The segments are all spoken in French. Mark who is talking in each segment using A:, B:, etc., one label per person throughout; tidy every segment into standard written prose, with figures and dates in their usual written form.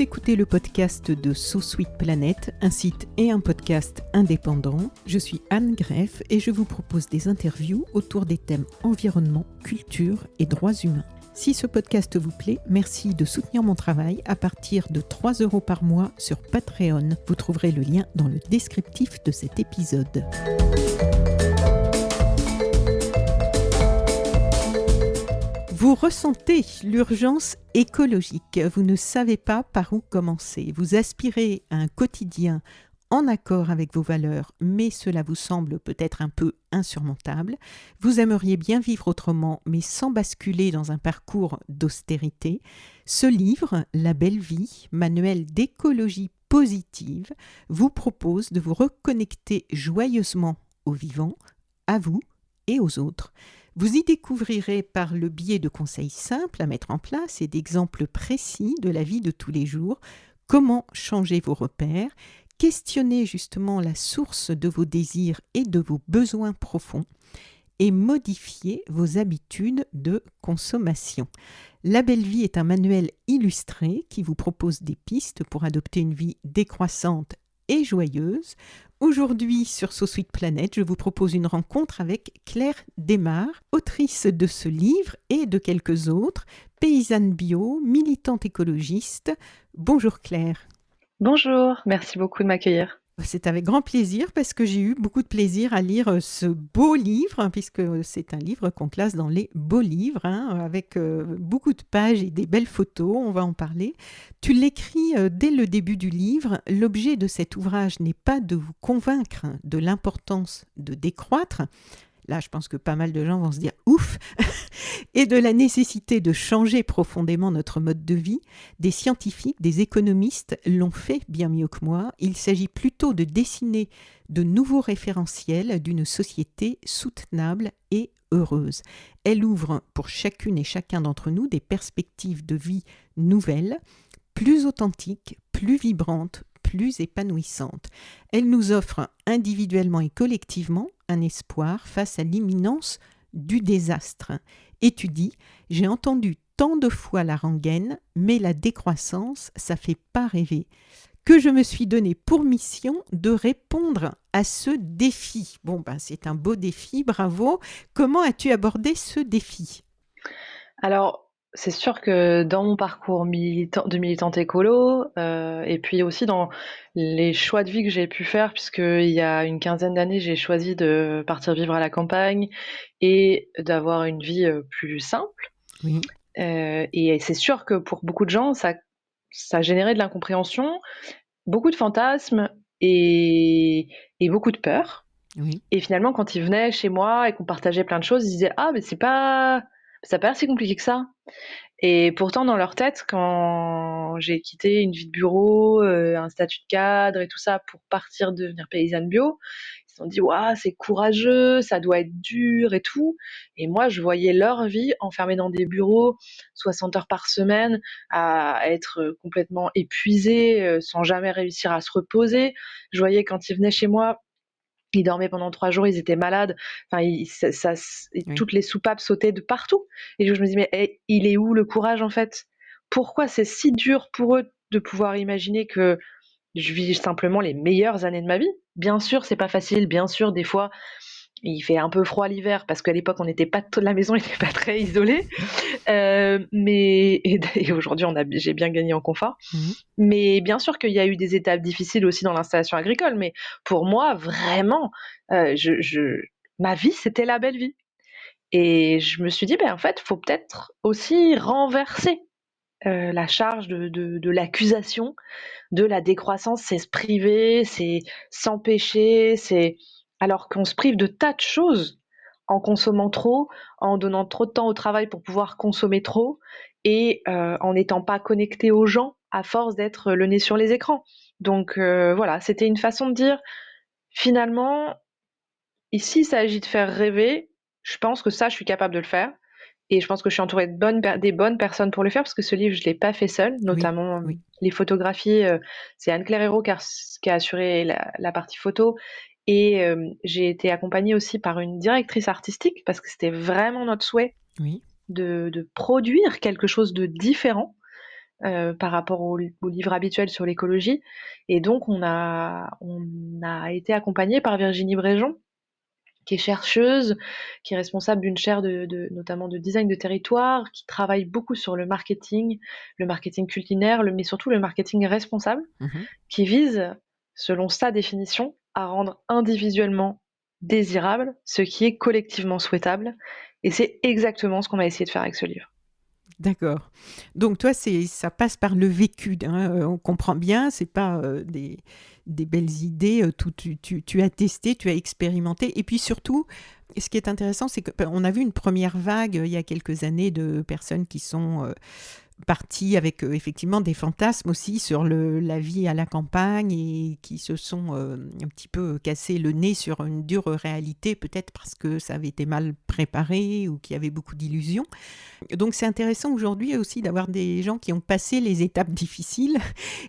A: écoutez le podcast de So Sweet Planet, un site et un podcast indépendant. Je suis Anne Greff et je vous propose des interviews autour des thèmes environnement, culture et droits humains. Si ce podcast vous plaît, merci de soutenir mon travail à partir de 3 € par mois sur Patreon. Vous trouverez le lien dans le descriptif de cet épisode. Vous ressentez l'urgence écologique, vous ne savez pas par où commencer. Vous aspirez à un quotidien en accord avec vos valeurs, mais cela vous semble peut-être un peu insurmontable. Vous aimeriez bien vivre autrement, mais sans basculer dans un parcours d'austérité. Ce livre, La belle vie, manuel d'écologie positive, vous propose de vous reconnecter joyeusement au vivant, à vous et aux autres. Vous y découvrirez par le biais de conseils simples à mettre en place et d'exemples précis de la vie de tous les jours, comment changer vos repères, questionner justement la source de vos désirs et de vos besoins profonds et modifier vos habitudes de consommation. La belle vie est un manuel illustré qui vous propose des pistes pour adopter une vie décroissante et joyeuse. Aujourd'hui, sur So Sweet Planet, je vous propose une rencontre avec Claire Desmar, autrice de ce livre et de quelques autres, paysanne bio, militante écologiste. Bonjour Claire.
B: Bonjour, merci beaucoup de m'accueillir.
A: C'est avec grand plaisir parce que j'ai eu beaucoup de plaisir à lire ce beau livre, puisque c'est un livre qu'on classe dans les beaux livres, avec beaucoup de pages et des belles photos, on va en parler. Tu l'écris dès le début du livre. L'objet de cet ouvrage n'est pas de vous convaincre de l'importance de décroître. Là, je pense que pas mal de gens vont se dire « ouf !» et de la nécessité de changer profondément notre mode de vie. Des scientifiques, des économistes l'ont fait bien mieux que moi. Il s'agit plutôt de dessiner de nouveaux référentiels d'une société soutenable et heureuse. Elle ouvre pour chacune et chacun d'entre nous des perspectives de vie nouvelles, plus authentiques, plus vibrantes, plus épanouissantes. Elle nous offre individuellement et collectivement un espoir face à l'imminence du désastre. Et tu dis, j'ai entendu tant de fois la rengaine, mais la décroissance, ça fait pas rêver. Que je me suis donné pour mission de répondre à ce défi. Bon, c'est un beau défi, bravo. Comment as-tu abordé ce défi ?
B: Alors, c'est sûr que dans mon parcours de militante écolo, et puis aussi dans les choix de vie que j'ai pu faire, puisqu'il y a une quinzaine d'années, j'ai choisi de partir vivre à la campagne et d'avoir une vie plus simple.
A: Oui.
B: Et c'est sûr que pour beaucoup de gens, ça générait de l'incompréhension, beaucoup de fantasmes et beaucoup de peur.
A: Oui.
B: Et finalement, quand ils venaient chez moi et qu'on partageait plein de choses, ils disaient « Ah, mais ça a pas l'air si compliqué que ça ». Et pourtant, dans leur tête, quand j'ai quitté une vie de bureau, un statut de cadre et tout ça pour partir devenir paysanne bio, ils se sont dit « Waouh, c'est courageux, ça doit être dur et tout ». Et moi, je voyais leur vie enfermée dans des bureaux, 60 heures par semaine, à être complètement épuisés, sans jamais réussir à se reposer. Je voyais quand ils venaient chez moi, ils dormaient pendant 3 jours, ils étaient malades. Enfin,
A: Oui.
B: toutes les soupapes sautaient de partout. Et je me dis, mais il est où le courage en fait ? Pourquoi c'est si dur pour eux de pouvoir imaginer que je vis simplement les meilleures années de ma vie ? Bien sûr, c'est pas facile. Bien sûr, des fois, il fait un peu froid l'hiver parce qu'à l'époque, la maison n'était pas très isolée. Et aujourd'hui, j'ai bien gagné en confort.
A: Mmh.
B: Mais bien sûr qu'il y a eu des étapes difficiles aussi dans l'installation agricole, mais pour moi, vraiment, ma vie, c'était la belle vie. Et je me suis dit, en fait, il faut peut-être aussi renverser la charge de l'accusation, de la décroissance, c'est se priver, c'est s'empêcher, alors qu'on se prive de tas de choses en consommant trop, en donnant trop de temps au travail pour pouvoir consommer trop et en n'étant pas connecté aux gens à force d'être le nez sur les écrans. Donc voilà, c'était une façon de dire, finalement, ici il s'agit de faire rêver, je pense que ça, je suis capable de le faire. Et je pense que je suis entourée des bonnes personnes pour le faire, parce que ce livre, je ne l'ai pas fait seule, notamment
A: Oui.
B: les photographies. C'est Anne-Claire Hérault qui a assuré la partie photo. Et j'ai été accompagnée aussi par une directrice artistique, parce que c'était vraiment notre souhait
A: Oui.
B: de produire quelque chose de différent. par rapport au livre habituel sur l'écologie. Et donc, on a été accompagné par Virginie Bréjon, qui est chercheuse, qui est responsable d'une chaire notamment de design de territoire, qui travaille beaucoup sur le marketing culinaire, mais surtout le marketing responsable,
A: Mhm.
B: qui vise, selon sa définition, à rendre individuellement désirable ce qui est collectivement souhaitable. Et c'est exactement ce qu'on va essayer de faire avec ce livre.
A: D'accord. Donc toi, ça passe par le vécu, hein, on comprend bien, c'est pas des belles idées, tout, tu as testé, tu as expérimenté. Et puis surtout, ce qui est intéressant, c'est qu'on a vu une première vague il y a quelques années de personnes qui sont partis avec effectivement des fantasmes aussi sur la vie à la campagne et qui se sont un petit peu cassé le nez sur une dure réalité, peut-être parce que ça avait été mal préparé ou qu'il y avait beaucoup d'illusions. Donc c'est intéressant aujourd'hui aussi d'avoir des gens qui ont passé les étapes difficiles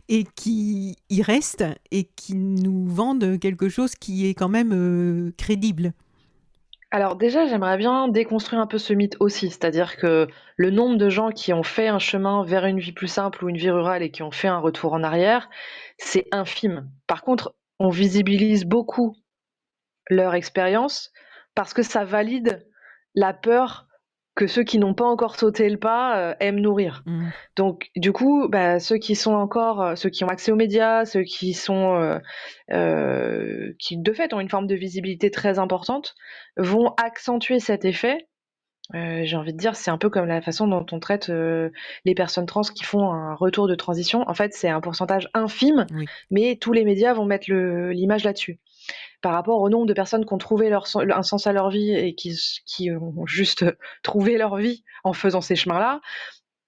A: et qui y restent et qui nous vendent quelque chose qui est quand même crédible.
B: Alors déjà, j'aimerais bien déconstruire un peu ce mythe aussi, c'est-à-dire que le nombre de gens qui ont fait un chemin vers une vie plus simple ou une vie rurale et qui ont fait un retour en arrière, c'est infime. Par contre, on visibilise beaucoup leur expérience parce que ça valide la peur que ceux qui n'ont pas encore sauté le pas aiment nourrir.
A: Mm,
B: Donc, du coup, bah, ceux qui ont accès aux médias, ceux qui de fait ont une forme de visibilité très importante, vont accentuer cet effet. J'ai envie de dire, c'est un peu comme la façon dont on traite les personnes trans qui font un retour de transition. En fait, c'est un pourcentage infime,
A: oui,
B: mais tous les médias vont mettre l'image là-dessus. Par rapport au nombre de personnes qui ont trouvé un sens à leur vie et qui ont juste trouvé leur vie en faisant ces chemins-là,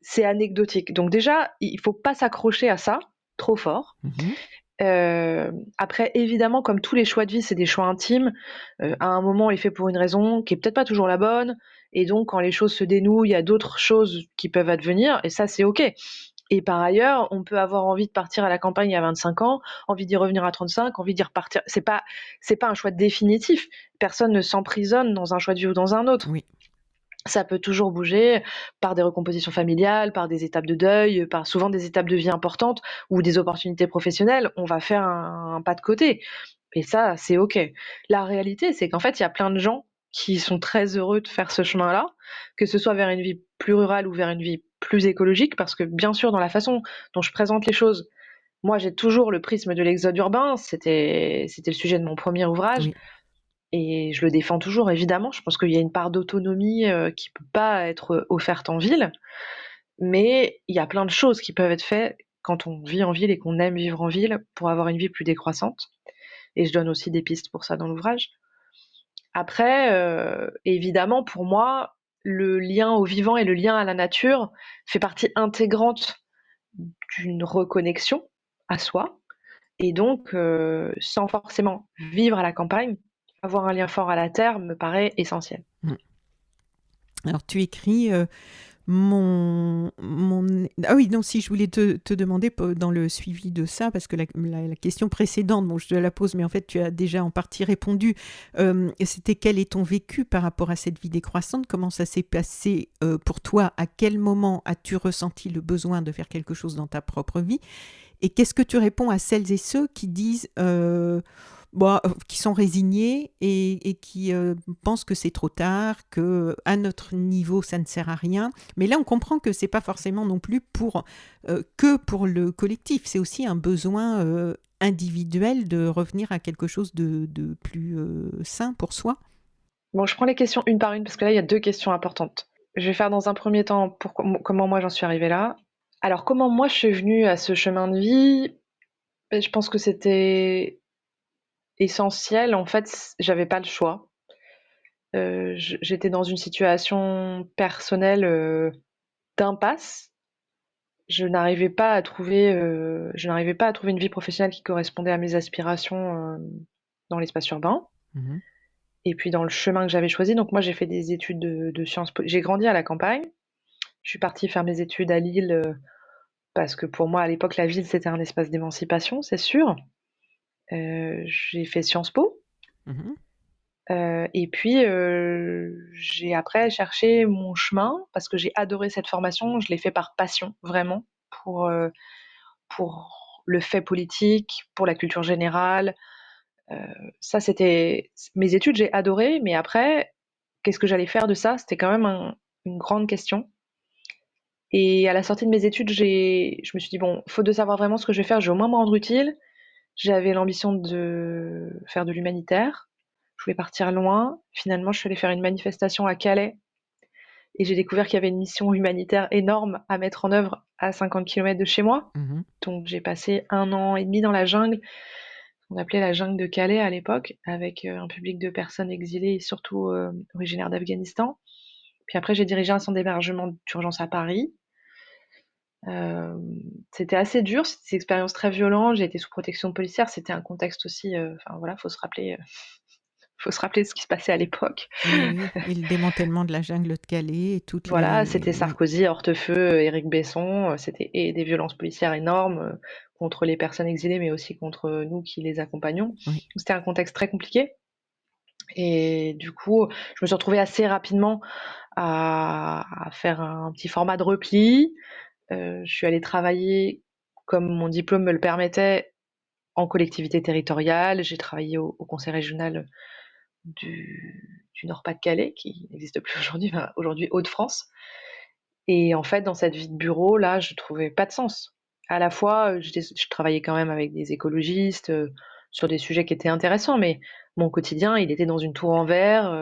B: c'est anecdotique. Donc déjà, il faut pas s'accrocher à ça trop fort.
A: mhm,
B: Après, évidemment, comme tous les choix de vie, c'est des choix intimes. À un moment, on les fait pour une raison qui est peut-être pas toujours la bonne. Et donc, quand les choses se dénouent, il y a d'autres choses qui peuvent advenir. Et ça, c'est OK. Et par ailleurs, on peut avoir envie de partir à la campagne à 25 ans, envie d'y revenir à 35, envie d'y repartir. C'est pas un choix définitif. Personne ne s'emprisonne dans un choix de vie ou dans un autre.
A: oui,
B: Ça peut toujours bouger par des recompositions familiales, par des étapes de deuil, par souvent des étapes de vie importantes ou des opportunités professionnelles. On va faire un pas de côté. Et ça, c'est OK. La réalité, c'est qu'en fait, il y a plein de gens qui sont très heureux de faire ce chemin-là, que ce soit vers une vie plus rurale ou vers une vie plus écologique, parce que bien sûr, dans la façon dont je présente les choses, moi, j'ai toujours le prisme de l'exode urbain. C'était le sujet de mon premier ouvrage.
A: oui.
B: Et je le défends toujours, évidemment. Je pense qu'il y a une part d'autonomie qui peut pas être offerte en ville, mais il y a plein de choses qui peuvent être faites quand on vit en ville et qu'on aime vivre en ville pour avoir une vie plus décroissante. Et je donne aussi des pistes pour ça dans l'ouvrage. Après, évidemment, pour moi, le lien au vivant et le lien à la nature fait partie intégrante d'une reconnexion à soi. Et donc, sans forcément vivre à la campagne, avoir un lien fort à la terre me paraît essentiel.
A: Mm. Alors tu écris Ah oui, non, si je voulais te demander dans le suivi de ça, parce que la question précédente, bon, je te la pose, mais en fait, tu as déjà en partie répondu. C'était quel est ton vécu par rapport à cette vie décroissante? Comment ça s'est passé pour toi? À quel moment as-tu ressenti le besoin de faire quelque chose dans ta propre vie? Et qu'est-ce que tu réponds à celles et ceux qui disent, qui sont résignés et qui pensent que c'est trop tard, que à notre niveau ça ne sert à rien. Mais là, on comprend que c'est pas forcément non plus que pour le collectif. C'est aussi un besoin individuel de revenir à quelque chose de plus sain pour soi.
B: Bon, je prends les questions une par une parce que là, il y a deux questions importantes. Je vais faire dans un premier temps comment moi j'en suis arrivée là. Alors, comment moi je suis venue à ce chemin de vie? Je pense que c'était essentiel. En fait, j'avais pas le choix. J'étais dans une situation personnelle d'impasse. Je n'arrivais pas à trouver une vie professionnelle qui correspondait à mes aspirations dans l'espace urbain.
A: Mhm.
B: Et puis dans le chemin que j'avais choisi, donc moi j'ai fait des études de Sciences Po. J'ai grandi à la campagne. Je suis partie faire mes études à Lille parce que pour moi à l'époque la ville c'était un espace d'émancipation, c'est sûr. J'ai fait Sciences Po.
A: Mhm.
B: Et puis j'ai après cherché mon chemin parce que j'ai adoré cette formation. Je l'ai fait par passion, vraiment. pour, pour le fait politique, pour la culture générale. Ça, c'était mes études, j'ai adoré, mais après, qu'est-ce que j'allais faire de ça? C'était quand même une grande question. Et à la sortie de mes études, je me suis dit, bon, faute de savoir vraiment ce que je vais faire, je vais au moins me rendre utile. J'avais l'ambition de faire de l'humanitaire. Je voulais partir loin. Finalement, je suis allée faire une manifestation à Calais et j'ai découvert qu'il y avait une mission humanitaire énorme à mettre en œuvre à 50 kilomètres de chez moi.
A: Mhm.
B: Donc j'ai passé 1 an et demi dans la jungle, on appelait la jungle de Calais à l'époque, avec un public de personnes exilées et surtout originaires d'Afghanistan. Puis après, j'ai dirigé un centre d'hébergement d'urgence à Paris. Euh, C'était assez dur, c'était une expérience très violente. J'ai été sous protection policière, c'était un contexte aussi. Enfin voilà, faut se rappeler de ce qui se passait à l'époque.
A: Oui, oui. Et le démantèlement de la jungle de Calais et toutes
B: Voilà, c'était
A: les... Oui,
B: Sarkozy, Hortefeux, Éric Besson. C'était et des violences policières énormes contre les personnes exilées, mais aussi contre nous qui les accompagnons.
A: oui.
B: C'était un contexte très compliqué. Et du coup, je me suis retrouvée assez rapidement à faire un petit format de repli. Je suis allée travailler, comme mon diplôme me le permettait, en collectivité territoriale. J'ai travaillé au conseil régional du Nord-Pas-de-Calais, qui n'existe plus aujourd'hui, enfin, aujourd'hui Hauts-de-France. Et en fait, dans cette vie de bureau, là, je trouvais pas de sens. À la fois, je travaillais quand même avec des écologistes sur des sujets qui étaient intéressants, mais mon quotidien, il était dans une tour en verre,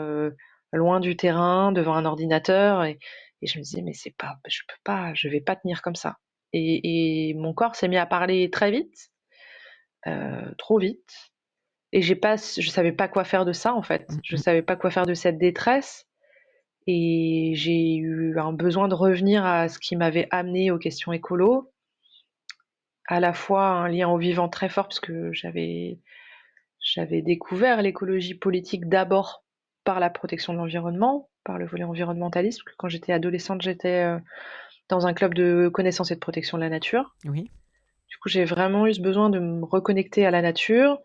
B: loin du terrain, devant un ordinateur, et je me disais, mais c'est pas, je peux pas, je vais pas tenir comme ça. Et mon corps s'est mis à parler très vite, trop vite, et je savais pas quoi faire de ça en fait.
A: Mm,
B: Je
A: mm.
B: savais pas quoi faire de cette détresse. Et j'ai eu un besoin de revenir à ce qui m'avait amené aux questions écolo, à la fois un lien au vivant très fort, parce que j'avais découvert l'écologie politique d'abord par la protection de l'environnement, par le volet environnementaliste, parce que quand j'étais adolescente, j'étais dans un club de connaissance et de protection de la nature.
A: Oui.
B: Du coup, j'ai vraiment eu ce besoin de me reconnecter à la nature,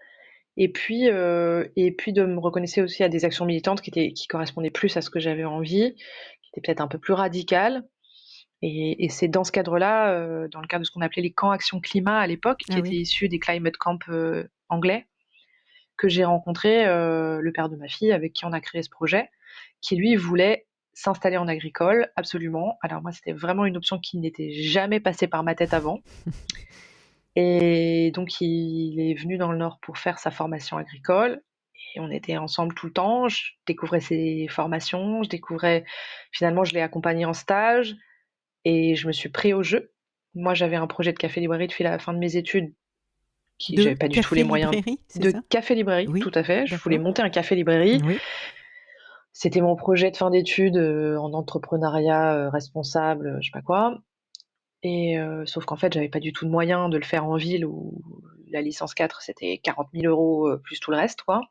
B: et puis de me reconnecter aussi à des actions militantes qui correspondaient plus à ce que j'avais envie, qui étaient peut-être un peu plus radicales. Et c'est dans ce cadre-là, dans le cadre de ce qu'on appelait les camps Action Climat à l'époque, qui
A: Ah
B: étaient
A: oui.
B: issus des climate camps anglais, que j'ai rencontré le père de ma fille, avec qui on a créé ce projet, qui lui voulait s'installer en agricole, absolument. Alors moi, c'était vraiment une option qui n'était jamais passée par ma tête avant. Et donc, il est venu dans le Nord pour faire sa formation agricole. Et on était ensemble tout le temps. Je découvrais ses formations, finalement, je l'ai accompagné en stage. Et je me suis pris au jeu. Moi, j'avais un projet de café-librairie depuis la fin de mes études, qui
A: De
B: j'avais pas du tout les moyens
A: café-librairie, c'est
B: de
A: ça?
B: café-librairie,
A: Oui,
B: tout à fait. Je voulais
A: d'accord.
B: monter un café-librairie.
A: Oui.
B: C'était mon projet de fin d'études en entrepreneuriat responsable, je sais pas quoi. Et sauf qu'en fait, j'avais pas du tout de moyens de le faire en ville où la licence 4, c'était 40 000 euros plus tout le reste, quoi.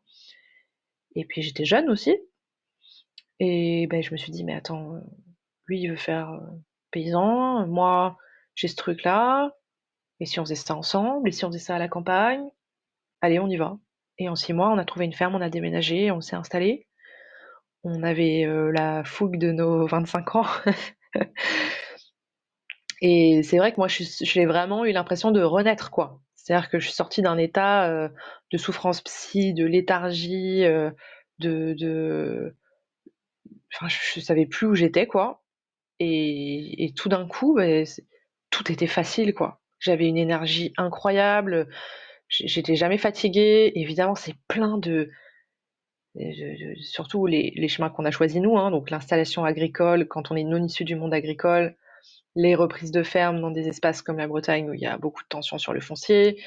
B: Et puis j'étais jeune aussi. Et ben, je me suis dit, mais attends, lui, il veut faire paysan. Moi, j'ai ce truc-là. Et si on faisait ça ensemble? Et si on faisait ça à la campagne? Allez, on y va. Et en 6 mois, on a trouvé une ferme, on a déménagé, on s'est installé. On avait la fougue de nos 25 ans. Et c'est vrai que moi, j'ai vraiment eu l'impression de renaître, quoi. C'est-à-dire que je suis sortie d'un état de souffrance psy, de léthargie, de... Enfin, je savais plus où j'étais, quoi. Et tout d'un coup, ben, tout était facile, quoi. J'avais une énergie incroyable, j'étais jamais fatiguée. Évidemment, c'est plein surtout les chemins qu'on a choisis nous, hein, donc l'installation agricole quand on est non issu du monde agricole, les reprises de ferme dans des espaces comme la Bretagne où il y a beaucoup de tensions sur le foncier,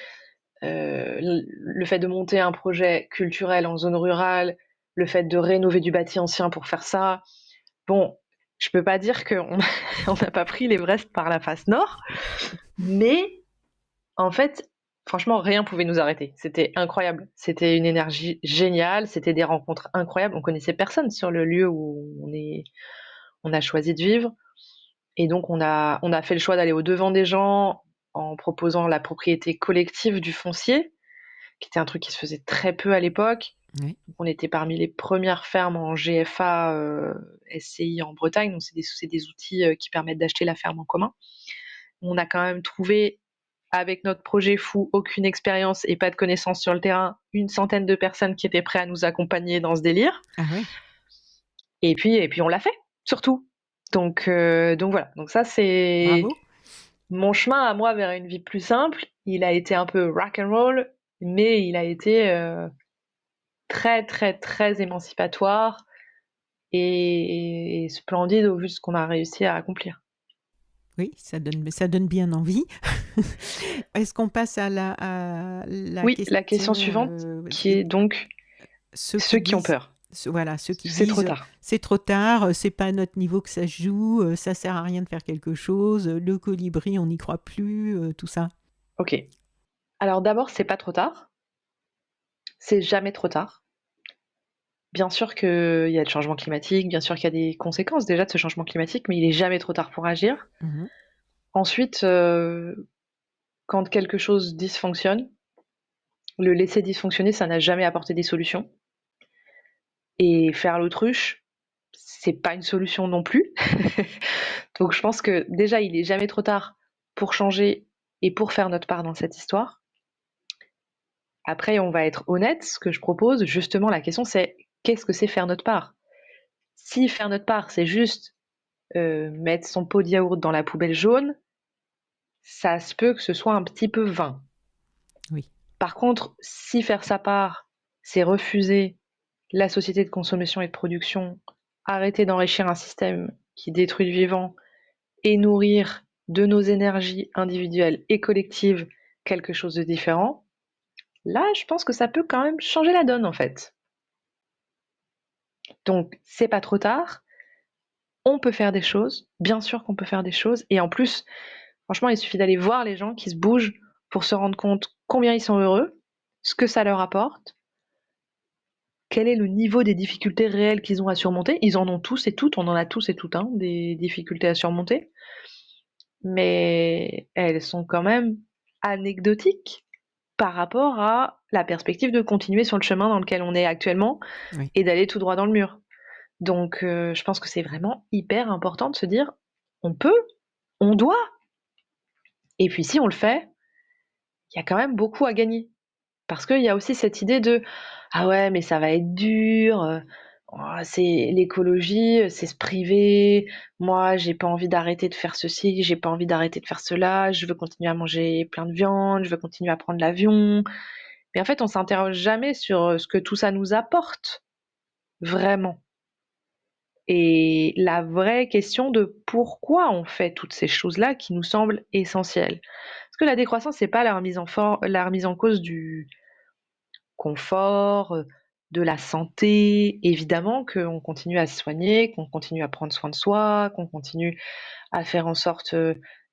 B: le fait de monter un projet culturel en zone rurale, le fait de rénover du bâti ancien pour faire ça. Bon, je peux pas dire qu'on on n'a pas pris l'Everest par la face nord, mais en fait, franchement, rien pouvait nous arrêter. C'était incroyable. C'était une énergie géniale. C'était des rencontres incroyables. On connaissait personne sur le lieu où on a choisi de vivre. Et donc, on a fait le choix d'aller au devant des gens en proposant la propriété collective du foncier, qui était un truc qui se faisait très peu à l'époque.
A: Oui.
B: Donc, on était parmi les premières fermes en GFA SCI en Bretagne. Donc, c'est des outils qui permettent d'acheter la ferme en commun. on a quand même trouvé, avec notre projet fou, aucune expérience et pas de connaissances sur le terrain, une centaine de personnes qui étaient prêtes à nous accompagner dans ce délire.
A: Ah ouais.
B: Et puis on l'a fait, surtout. Donc voilà. Donc ça, c'est
A: Bravo.
B: mon chemin à moi vers une vie plus simple. Il a été un peu rock and roll, mais il a été très très très émancipatoire et splendide au vu de ce qu'on a réussi à accomplir.
A: Oui, ça donne bien envie. Est-ce qu'on passe à la
B: Oui, la
A: question
B: question suivante, qui est donc
A: ceux
B: ceux
A: qui
B: qui ont
A: disent,
B: peur.
A: voilà, ceux qui
B: C'est trop
A: disent
B: tard.
A: c'est trop tard, c'est pas à notre niveau que ça se joue, ça sert à rien de faire quelque chose, le colibri, on n'y croit plus, tout ça.
B: Ok. Alors d'abord, c'est pas trop tard. C'est jamais trop tard. Bien sûr qu'il y a le changement climatique, bien sûr qu'il y a des conséquences déjà de ce changement climatique, mais il est jamais trop tard pour agir.
A: Mhm.
B: Ensuite, quand quelque chose dysfonctionne, le laisser dysfonctionner, ça n'a jamais apporté des solutions. Et faire l'autruche, c'est pas une solution non plus. Donc je pense que déjà, il est jamais trop tard pour changer et pour faire notre part dans cette histoire. Après, on va être honnête. Ce que je propose, justement, la question, c'est qu'est-ce que c'est faire notre part? Si faire notre part, c'est juste mettre son pot de yaourt dans la poubelle jaune, ça se peut que ce soit un petit peu vain.
A: Oui.
B: Par contre, si faire sa part, c'est refuser la société de consommation et de production, arrêter d'enrichir un système qui détruit le vivant et nourrir de nos énergies individuelles et collectives quelque chose de différent, là, je pense que ça peut quand même changer la donne en fait. Donc, c'est pas trop tard. On peut faire des choses. Bien sûr qu'on peut faire des choses. Et en plus, franchement, il suffit d'aller voir les gens qui se bougent pour se rendre compte combien ils sont heureux, ce que ça leur apporte, quel est le niveau des difficultés réelles qu'ils ont à surmonter. Ils en ont tous et toutes, on en a tous et toutes, hein, des difficultés à surmonter. Mais elles sont quand même anecdotiques par rapport à la perspective de continuer sur le chemin dans lequel on est actuellement
A: Oui.
B: et d'aller tout droit dans le mur. Donc je pense que c'est vraiment hyper important de se dire on peut, on doit. Et puis si on le fait, il y a quand même beaucoup à gagner. Parce qu'il y a aussi cette idée de ah ouais, mais ça va être dur, oh, c'est l'écologie, c'est se priver. Moi, j'ai pas envie d'arrêter de faire ceci, j'ai pas envie d'arrêter de faire cela, je veux continuer à manger plein de viande, je veux continuer à prendre l'avion. Mais en fait, on s'interroge jamais sur ce que tout ça nous apporte, vraiment. Et la vraie question de pourquoi on fait toutes ces choses-là qui nous semblent essentielles. Parce que la décroissance, c'est pas la remise en cause du confort, de la santé. Évidemment qu'on continue à se soigner, qu'on continue à prendre soin de soi, qu'on continue à faire en sorte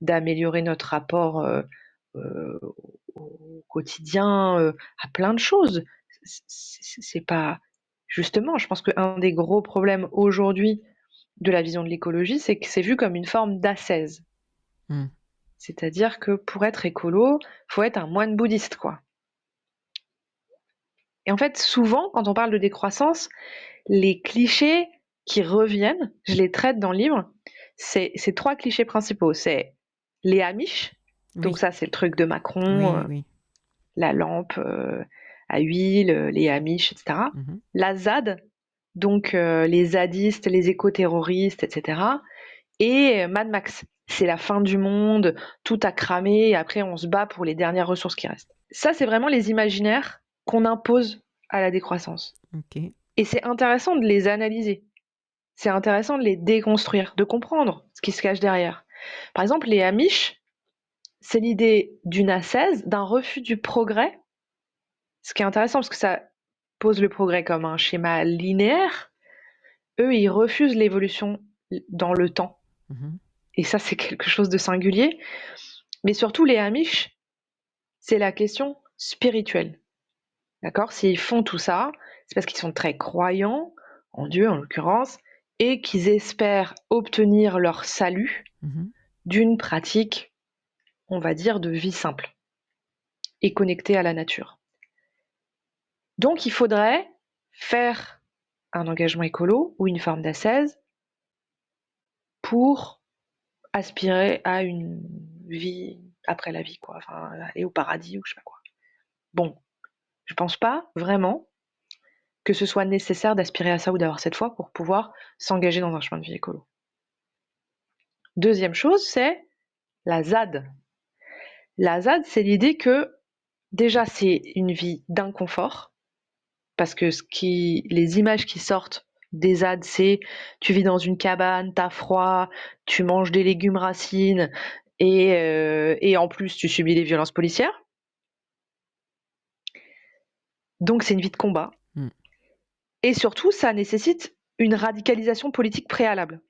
B: d'améliorer notre rapport au quotidien, à plein de choses. C'est pas justement, je pense qu'un des gros problèmes aujourd'hui de la vision de l'écologie, c'est que c'est vu comme une forme d'ascèse.
A: Mm.
B: C'est-à-dire que pour être écolo, faut être un moine bouddhiste, quoi. Et en fait, souvent, quand on parle de décroissance, les clichés qui reviennent, je les traite dans le livre, c'est trois clichés principaux. C'est les Amish, donc
A: Oui.
B: ça c'est le truc de Macron,
A: Oui, oui.
B: la lampe à huile, les Amish, etc.
A: Mhm.
B: La ZAD, donc les zadistes, les éco-terroristes, etc. Et Mad Max, c'est la fin du monde, tout a cramé et après on se bat pour les dernières ressources qui restent. Ça, c'est vraiment les imaginaires qu'on impose à la décroissance.
A: Ok.
B: Et c'est intéressant de les analyser. C'est intéressant de les déconstruire, de comprendre ce qui se cache derrière. Par exemple, les Amish, c'est l'idée d'une ascèse, d'un refus du progrès. Ce qui est intéressant parce que ça pose le progrès comme un schéma linéaire. Eux, ils refusent l'évolution dans le temps.
A: Mhm.
B: Et ça, c'est quelque chose de singulier. Mais surtout, les Amish, c'est la question spirituelle. D'accord? S'ils font tout ça, c'est parce qu'ils sont très croyants, en Dieu en l'occurrence, et qu'ils espèrent obtenir leur salut
A: Mhm.
B: d'une pratique, on va dire, de vie simple et connectée à la nature. Donc il faudrait faire un engagement écolo ou une forme d'ascèse pour aspirer à une vie après la vie, quoi. Enfin, aller au paradis ou je sais pas quoi. Bon, je pense pas vraiment que ce soit nécessaire d'aspirer à ça ou d'avoir cette foi pour pouvoir s'engager dans un chemin de vie écolo. Deuxième chose, c'est la ZAD. La ZAD, c'est l'idée que déjà c'est une vie d'inconfort, parce que les images qui sortent des ZAD, c'est tu vis dans une cabane, t'as froid, tu manges des légumes racines et en plus tu subis des violences policières. Donc c'est une vie de combat.
A: Mm.
B: Et surtout, ça nécessite une radicalisation politique préalable.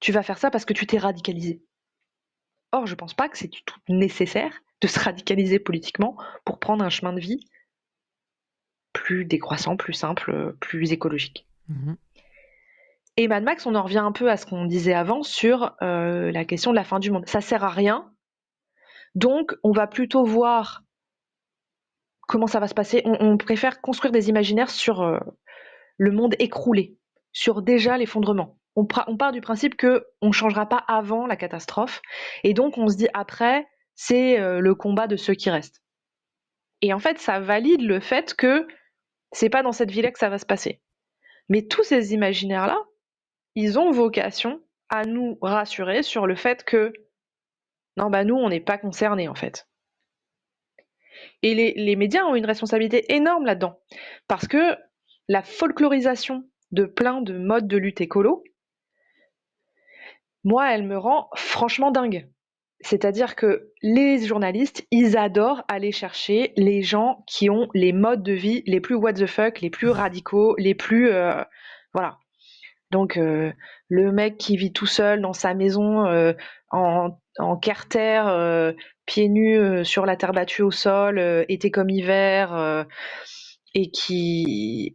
B: Tu vas faire ça parce que tu t'es radicalisé. Or, je pense pas que c'est du tout nécessaire de se radicaliser politiquement pour prendre un chemin de vie plus décroissant, plus simple, plus écologique.
A: Mhm.
B: Et Mad Max, on en revient un peu à ce qu'on disait avant sur la question de la fin du monde. Ça sert à rien, donc on va plutôt voir comment ça va se passer. On préfère construire des imaginaires sur le monde écroulé, sur déjà l'effondrement. On part du principe que on changera pas avant la catastrophe, et donc on se dit après, c'est le combat de ceux qui restent. Et en fait, ça valide le fait que c'est pas dans cette vie-là que ça va se passer. Mais tous ces imaginaires-là, ils ont vocation à nous rassurer sur le fait que non, bah nous, on n'est pas concernés en fait. Et les médias ont une responsabilité énorme là-dedans. Parce que la folklorisation de plein de modes de lutte écolo, moi, elle me rend franchement dingue. C'est-à-dire que les journalistes, ils adorent aller chercher les gens qui ont les modes de vie les plus what the fuck, les plus radicaux, les plus... voilà. Donc, le mec qui vit tout seul dans sa maison en carter, pieds nus sur la terre battue au sol, été comme hiver, et qui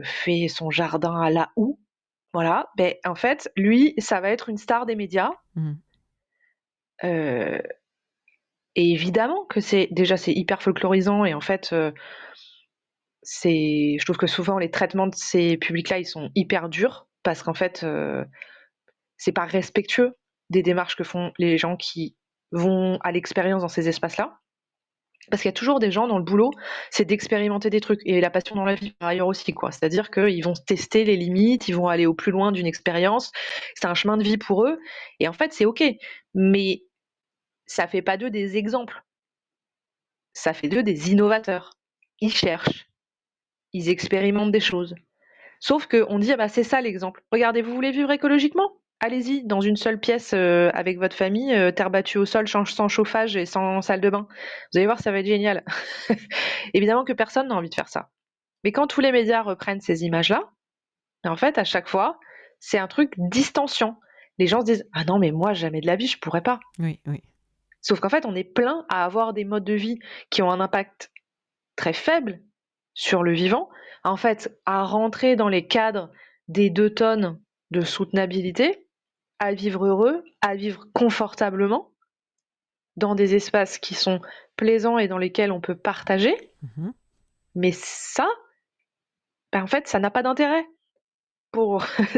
B: fait son jardin à la houe. Voilà, ben en fait, lui, ça va être une star des médias.
A: Mm.
B: Euh, et évidemment que c'est hyper folklorisant et en fait, je trouve que souvent les traitements de ces publics-là, ils sont hyper durs parce qu'en fait, c'est pas respectueux des démarches que font les gens qui vont à l'expérience dans ces espaces-là. Parce qu'il y a toujours des gens dans le boulot, c'est d'expérimenter des trucs. Et la passion dans la vie, par ailleurs aussi, quoi. C'est-à-dire qu'ils vont tester les limites, ils vont aller au plus loin d'une expérience. C'est un chemin de vie pour eux. Et en fait, c'est OK. Mais ça fait pas d'eux des exemples. Ça fait d'eux des innovateurs. Ils cherchent, ils expérimentent des choses. Sauf qu'on dit, ah bah c'est ça l'exemple. Regardez, vous voulez vivre écologiquement? Allez-y, dans une seule pièce avec votre famille, terre battue au sol, sans chauffage et sans salle de bain. Vous allez voir, ça va être génial. Évidemment que personne n'a envie de faire ça. Mais quand tous les médias reprennent ces images-là, en fait, à chaque fois, c'est un truc distanciant. Les gens se disent, ah non, mais moi, jamais de la vie, je pourrais pas.
A: Oui, oui.
B: Sauf qu'en fait, on est plein à avoir des modes de vie qui ont un impact très faible sur le vivant, en fait, à rentrer dans les cadres des 2 tonnes de soutenabilité, à vivre heureux, à vivre confortablement, dans des espaces qui sont plaisants et dans lesquels on peut partager.
A: Mhm.
B: Mais ça, ben en fait, ça n'a pas d'intérêt.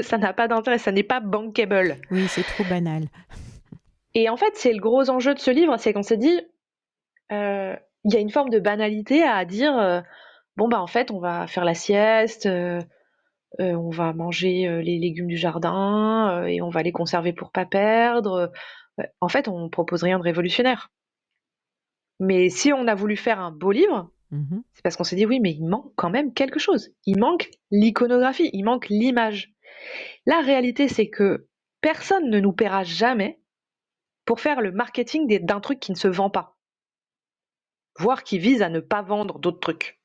B: Ça n'a pas d'intérêt, ça n'est pas bankable.
A: Oui, c'est trop banal.
B: Et en fait, c'est le gros enjeu de ce livre, c'est qu'on s'est dit, il y a une forme de banalité à dire, bon bah en fait, on va faire la sieste, on va manger les légumes du jardin et on va les conserver pour pas perdre. En fait, on propose rien de révolutionnaire. Mais si on a voulu faire un beau livre,
A: Mhm.
B: c'est parce qu'on s'est dit oui, mais il manque quand même quelque chose. Il manque l'iconographie, il manque l'image. La réalité, c'est que personne ne nous paiera jamais pour faire le marketing d'un truc qui ne se vend pas, voire qui vise à ne pas vendre d'autres trucs.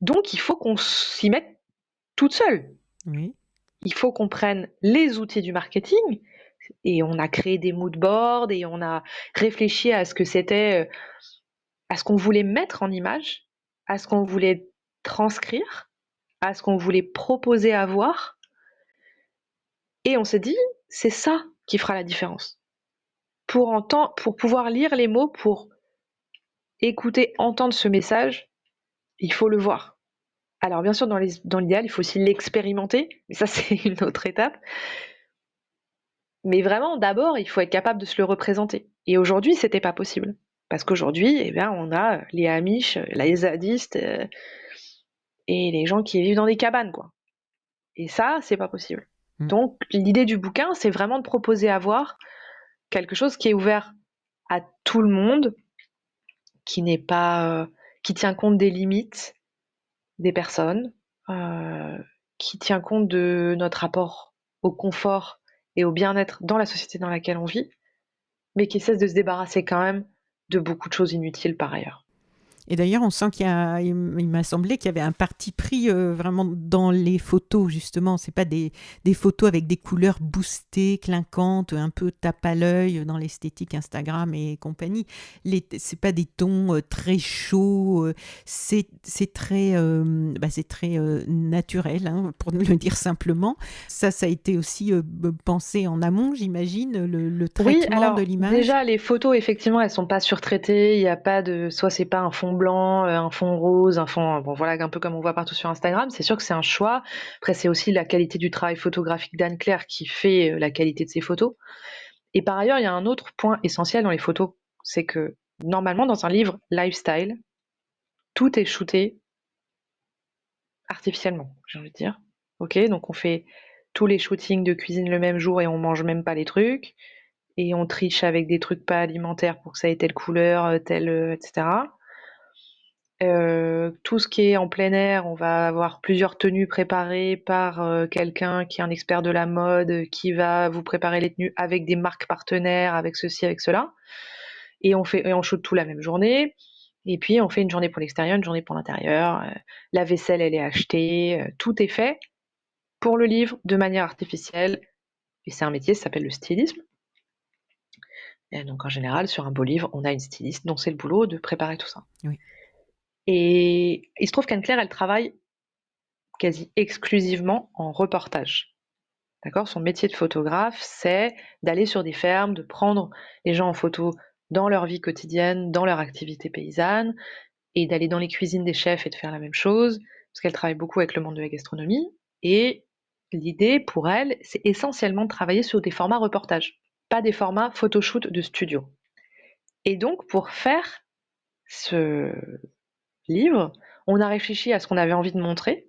B: Donc, il faut qu'on s'y mette toute seule.
A: Oui.
B: Il faut qu'on prenne les outils du marketing et on a créé des mood boards et on a réfléchi à ce que c'était, à ce qu'on voulait mettre en image, à ce qu'on voulait transcrire, à ce qu'on voulait proposer à voir. Et on s'est dit, c'est ça qui fera la différence. Pour pouvoir lire les mots, pour écouter, entendre ce message, il faut le voir. Alors bien sûr, dans l'idéal, il faut aussi l'expérimenter, mais ça c'est une autre étape. Mais vraiment, d'abord, il faut être capable de se le représenter. Et aujourd'hui, c'était pas possible. Parce qu'aujourd'hui, eh bien, on a les Amish, les zadistes et les gens qui vivent dans des cabanes, quoi. Et ça, c'est pas possible.
A: Mm.
B: Donc, l'idée du bouquin, c'est vraiment de proposer à voir quelque chose qui est ouvert à tout le monde, qui n'est pas, qui tient compte des limites des personnes, euh, qui tient compte de notre rapport au confort et au bien-être dans la société dans laquelle on vit, mais qui cesse de se débarrasser quand même de beaucoup de choses inutiles par ailleurs.
A: Et d'ailleurs, on sent il m'a semblé qu'il y avait un parti pris vraiment dans les photos, justement. C'est pas des photos avec des couleurs boostées, clinquantes, un peu tape à l'œil dans l'esthétique Instagram et compagnie. C'est pas des tons très chauds, c'est très naturel, hein, pour le dire simplement. Ça a été aussi pensé en amont, j'imagine, le
B: Oui,
A: traitement de
B: alors
A: l'image.
B: déjà les photos effectivement elles sont pas surtraitées, il y a pas de soit c'est pas un fond blanc, un fond rose, un fond bon voilà un peu comme on voit partout sur Instagram, c'est sûr que c'est un choix. Après c'est aussi la qualité du travail photographique d'Anne-Claire qui fait la qualité de ses photos. Et par ailleurs, il y a un autre point essentiel dans les photos, c'est que normalement dans un livre lifestyle, tout est shooté artificiellement, j'ai envie de dire. OK, donc on fait tous les shootings de cuisine le même jour et on mange même pas les trucs. Et on triche avec des trucs pas alimentaires pour que ça ait telle couleur, telle, etc. Tout ce qui est en plein air, on va avoir plusieurs tenues préparées par quelqu'un qui est un expert de la mode, qui va vous préparer les tenues avec des marques partenaires, avec ceci, avec cela. Et on shoot tout la même journée. Et puis on fait une journée pour l'extérieur, une journée pour l'intérieur. La vaisselle, elle est achetée, tout est fait pour le livre de manière artificielle. Et c'est un métier, ça s'appelle le stylisme. Et donc en général, sur un beau livre, on a une styliste dont c'est le boulot de préparer tout ça.
A: Oui.
B: Et il se trouve qu'Anne-Claire, elle travaille quasi exclusivement en reportage. D'accord? Son métier de photographe, c'est d'aller sur des fermes, de prendre les gens en photo dans leur vie quotidienne, dans leur activité paysanne, et d'aller dans les cuisines des chefs et de faire la même chose, parce qu'elle travaille beaucoup avec le monde de la gastronomie. Et l'idée pour elle, c'est essentiellement de travailler sur des formats reportage, pas des formats photoshoot de studio. Et donc, pour faire ce livre, on a réfléchi à ce qu'on avait envie de montrer,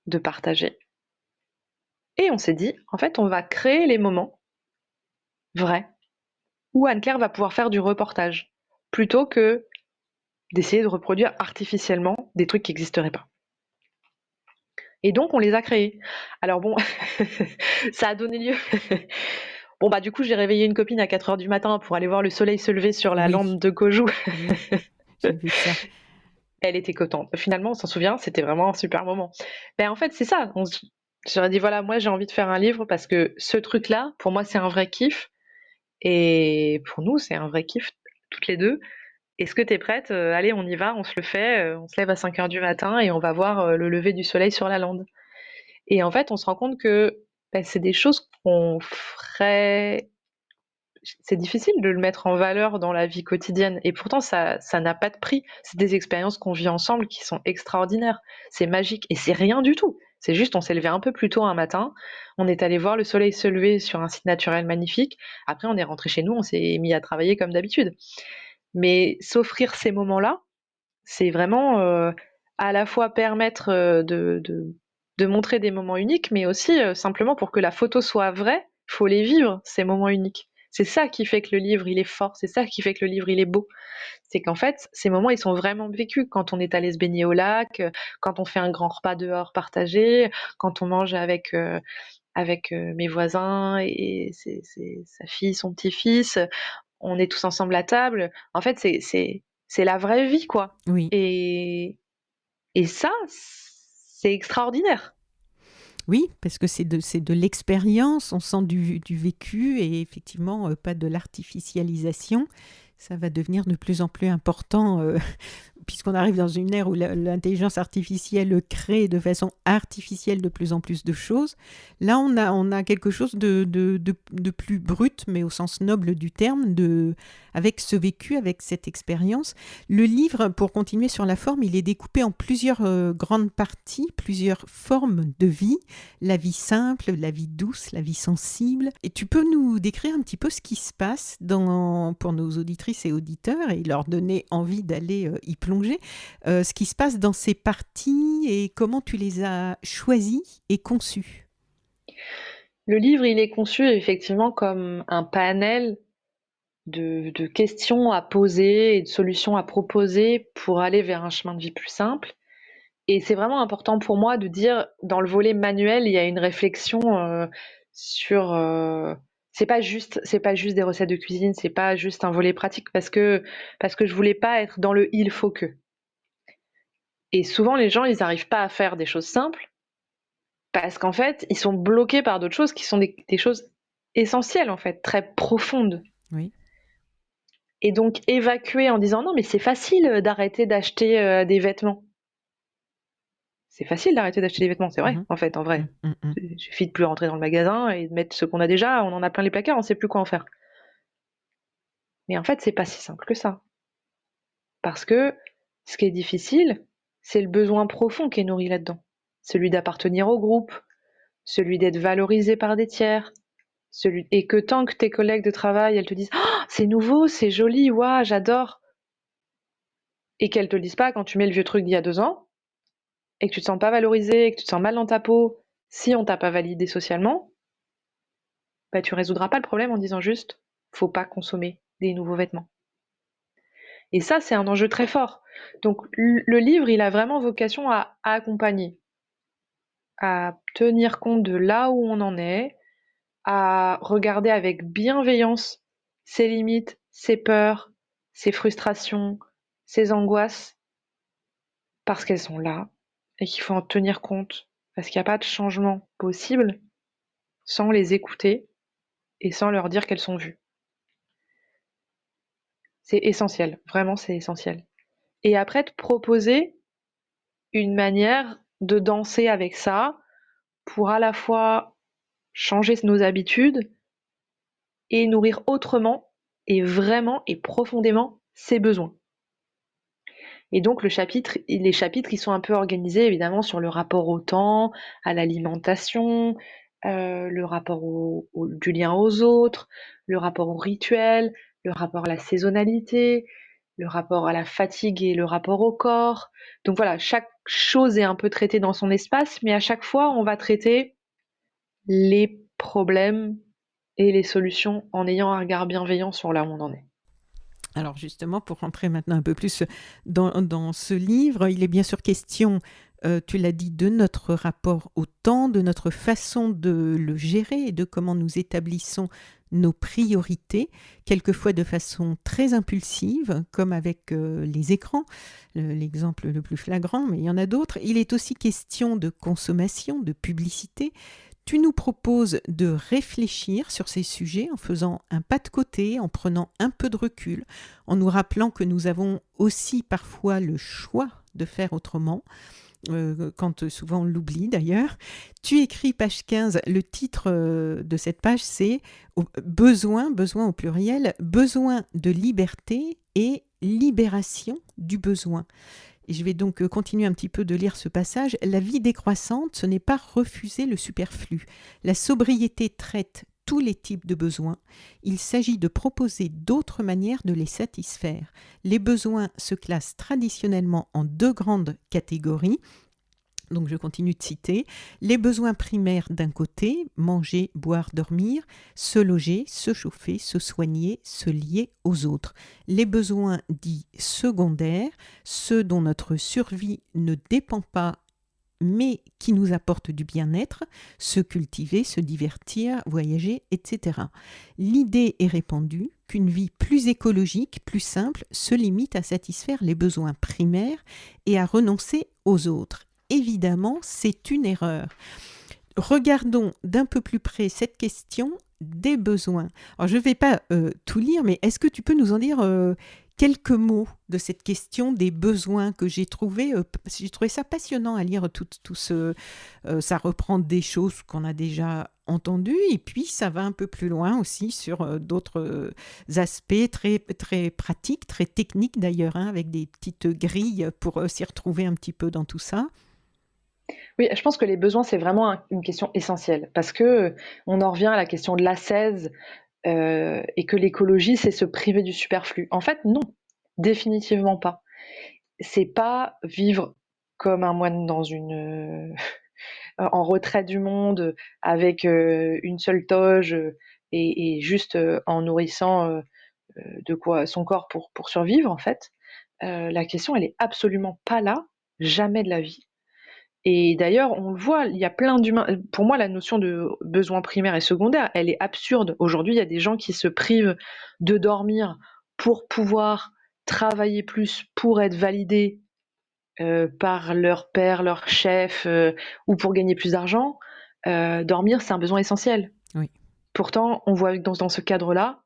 B: de partager, et on s'est dit, en fait, on va créer les moments vrais où Anne-Claire va pouvoir faire du reportage, plutôt que d'essayer de reproduire artificiellement des trucs qui n'existeraient pas. Et donc, on les a créés. Alors bon, ça a donné lieu. Bon, bah, du coup, j'ai réveillé une copine à 4 heures du matin pour aller voir le soleil se lever sur la
A: Oui,
B: lande de Kojou.
A: oui, j'ai vu ça.
B: Elle était contente. Finalement, on s'en souvient, c'était vraiment un super moment. Ben, en fait, c'est ça. J'aurais dit, voilà, moi, j'ai envie de faire un livre parce que ce truc-là, pour moi, c'est un vrai kiff. Et pour nous, c'est un vrai kiff, toutes les deux. Est-ce que t'es prête? Allez, on y va, on se le fait. On se lève à 5 heures du matin et on va voir le lever du soleil sur la lande. Et en fait, on se rend compte que ben, c'est des choses qu'on ferait. C'est difficile de le mettre en valeur dans la vie quotidienne. Et pourtant, ça n'a pas de prix. C'est des expériences qu'on vit ensemble qui sont extraordinaires. C'est magique. Et c'est rien du tout. C'est juste, on s'est levé un peu plus tôt un matin. On est allé voir le soleil se lever sur un site naturel magnifique. Après, on est rentré chez nous. On s'est mis à travailler comme d'habitude. Mais s'offrir ces moments-là, c'est vraiment à la fois permettre de montrer des moments uniques, mais aussi simplement pour que la photo soit vraie, il faut les vivre, ces moments uniques. C'est ça qui fait que le livre, il est fort, c'est ça qui fait que le livre, il est beau. C'est qu'en fait, ces moments, ils sont vraiment vécus quand on est allé se baigner au lac, quand on fait un grand repas dehors partagé, quand on mange avec mes voisins et sa fille, son petit-fils, on est tous ensemble à table. En fait, c'est la vraie vie, quoi.
A: Oui.
B: Et, et ça, c'est extraordinaire.
A: Oui, parce que c'est de l'expérience, on sent du vécu et effectivement pas de l'artificialisation. Ça va devenir de plus en plus important puisqu'on arrive dans une ère où l'intelligence artificielle crée de façon artificielle de plus en plus de choses, là on a quelque chose de plus brut, mais au sens noble du terme, avec ce vécu, avec cette expérience. Le livre, pour continuer sur la forme, il est découpé en plusieurs grandes parties, plusieurs formes de vie. La vie simple, la vie douce, la vie sensible. Et tu peux nous décrire un petit peu ce qui se passe pour nos auditrices et auditeurs et leur donner envie d'aller y plonger, ce qui se passe dans ces parties et comment tu les as choisies et conçues.
B: Le livre, il est conçu effectivement comme un panel de questions à poser et de solutions à proposer pour aller vers un chemin de vie plus simple. Et c'est vraiment important pour moi de dire, dans le volet manuel, il y a une réflexion sur. C'est pas juste des recettes de cuisine, c'est pas juste un volet pratique parce que je voulais pas être dans le il faut que. Et souvent les gens ils n'arrivent pas à faire des choses simples parce qu'en fait ils sont bloqués par d'autres choses qui sont des choses essentielles en fait, très profondes.
A: Oui.
B: Et donc évacuer en disant non mais c'est facile d'arrêter d'acheter des vêtements. C'est facile d'arrêter d'acheter des vêtements, c'est vrai,
A: Mhm.
B: en fait, en vrai.
A: Mhm.
B: Il suffit de plus rentrer dans le magasin et de mettre ce qu'on a déjà, on en a plein les placards, on sait plus quoi en faire. Mais en fait, c'est pas si simple que ça. Parce que ce qui est difficile, c'est le besoin profond qui est nourri là-dedans. Celui d'appartenir au groupe, celui d'être valorisé par des tiers, et que tant que tes collègues de travail, elles te disent «Oh, c'est nouveau, c'est joli, waouh, j'adore», et qu'elles te le disent pas quand tu mets le vieux truc d'il y a 2 ans, et que tu te sens pas valorisé, et que tu te sens mal dans ta peau, si on t'a pas validé socialement, bah, tu résoudras pas le problème en disant juste faut pas consommer des nouveaux vêtements. Et ça, c'est un enjeu très fort. Donc le livre, il a vraiment vocation à accompagner, à tenir compte de là où on en est, à regarder avec bienveillance ses limites, ses peurs, ses frustrations, ses angoisses, parce qu'elles sont là et qu'il faut en tenir compte, parce qu'il n'y a pas de changement possible sans les écouter et sans leur dire qu'elles sont vues. C'est essentiel, vraiment c'est essentiel. Et après, te proposer une manière de danser avec ça pour à la fois changer nos habitudes et nourrir autrement et vraiment et profondément ses besoins. Et donc les chapitres, ils sont un peu organisés évidemment sur le rapport au temps, à l'alimentation, le rapport du lien aux autres, le rapport au rituel, le rapport à la saisonnalité, le rapport à la fatigue et le rapport au corps. Donc voilà, chaque chose est un peu traitée dans son espace, mais à chaque fois, on va traiter les problèmes et les solutions en ayant un regard bienveillant sur là où on en est.
A: Alors justement, pour rentrer maintenant un peu plus dans ce livre, il est bien sûr question, tu l'as dit, de notre rapport au temps, de notre façon de le gérer et de comment nous établissons nos priorités, quelquefois de façon très impulsive, comme avec les écrans, l'exemple le plus flagrant, mais il y en a d'autres. Il est aussi question de consommation, de publicité. Tu nous proposes de réfléchir sur ces sujets en faisant un pas de côté, en prenant un peu de recul, en nous rappelant que nous avons aussi parfois le choix de faire autrement, quand souvent on l'oublie d'ailleurs. Tu écris page 15, le titre de cette page c'est besoin au pluriel, besoin de liberté et libération du besoin. Et je vais donc continuer un petit peu de lire ce passage. La vie décroissante, ce n'est pas refuser le superflu. La sobriété traite tous les types de besoins. Il s'agit de proposer d'autres manières de les satisfaire. Les besoins se classent traditionnellement en 2 grandes catégories. Donc je continue de citer, les besoins primaires d'un côté, manger, boire, dormir, se loger, se chauffer, se soigner, se lier aux autres. Les besoins dits secondaires, ceux dont notre survie ne dépend pas mais qui nous apportent du bien-être, se cultiver, se divertir, voyager, etc. L'idée est répandue qu'une vie plus écologique, plus simple, se limite à satisfaire les besoins primaires et à renoncer aux autres. Évidemment, c'est une erreur. Regardons d'un peu plus près cette question des besoins. Alors, je ne vais pas tout lire, mais est-ce que tu peux nous en dire quelques mots de cette question des besoins que j'ai trouvé ça passionnant à lire tout ce, ça reprend des choses qu'on a déjà entendues et puis ça va un peu plus loin aussi sur d'autres aspects très, très pratiques, très techniques d'ailleurs, hein, avec des petites grilles pour s'y retrouver un petit peu dans tout ça.
B: Oui, je pense que les besoins, c'est vraiment une question essentielle parce que on en revient à la question de l'ascèse et que l'écologie, c'est se priver du superflu. En fait, non, définitivement pas. C'est pas vivre comme un moine dans une en retrait du monde avec une seule toge et juste en nourrissant de quoi son corps pour survivre en fait. La question, elle est absolument pas là, jamais de la vie. Et d'ailleurs, on le voit, il y a plein d'humains. Pour moi, la notion de besoin primaire et secondaire, elle est absurde. Aujourd'hui, il y a des gens qui se privent de dormir pour pouvoir travailler plus, pour être validés par leur père, leur chef, ou pour gagner plus d'argent. Dormir, c'est un besoin essentiel.
A: Oui.
B: Pourtant, on voit que dans ce cadre-là,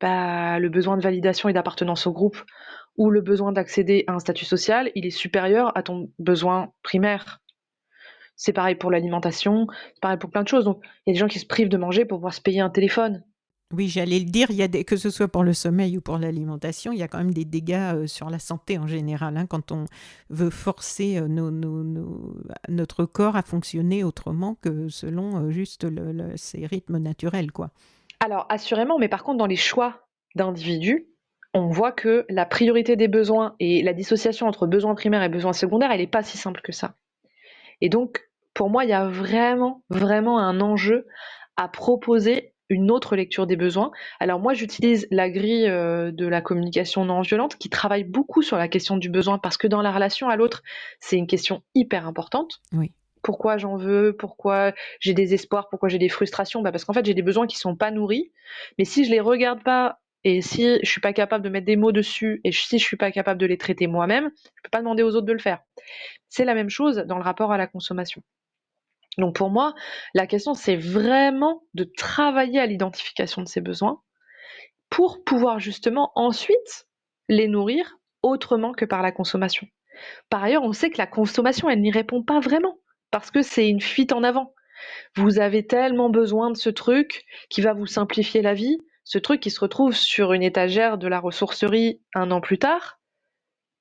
B: bah, le besoin de validation et d'appartenance au groupe ou le besoin d'accéder à un statut social, il est supérieur à ton besoin primaire. C'est pareil pour l'alimentation, c'est pareil pour plein de choses. Donc, il y a des gens qui se privent de manger pour pouvoir se payer un téléphone.
A: Oui, j'allais le dire, que ce soit pour le sommeil ou pour l'alimentation, il y a quand même des dégâts sur la santé en général, hein, quand on veut forcer notre corps à fonctionner autrement que selon juste ses rythmes naturels, quoi.
B: Alors, assurément, mais par contre, dans les choix d'individus, on voit que la priorité des besoins et la dissociation entre besoins primaires et besoins secondaires, elle n'est pas si simple que ça. Et donc, pour moi, il y a vraiment, vraiment un enjeu à proposer une autre lecture des besoins. Alors moi, j'utilise la grille de la communication non violente qui travaille beaucoup sur la question du besoin parce que dans la relation à l'autre, c'est une question hyper importante.
A: Oui.
B: Pourquoi j'en veux, pourquoi j'ai des espoirs, pourquoi j'ai des frustrations, parce qu'en fait j'ai des besoins qui sont pas nourris, mais si je les regarde pas et si je suis pas capable de mettre des mots dessus et si je suis pas capable de les traiter moi-même, je peux pas demander aux autres de le faire. C'est la même chose dans le rapport à la consommation. Donc pour moi, la question c'est vraiment de travailler à l'identification de ces besoins pour pouvoir justement ensuite les nourrir autrement que par la consommation. Par ailleurs, on sait que la consommation, elle n'y répond pas vraiment parce que c'est une fuite en avant. Vous avez tellement besoin de ce truc qui va vous simplifier la vie, ce truc qui se retrouve sur une étagère de la ressourcerie un an plus tard.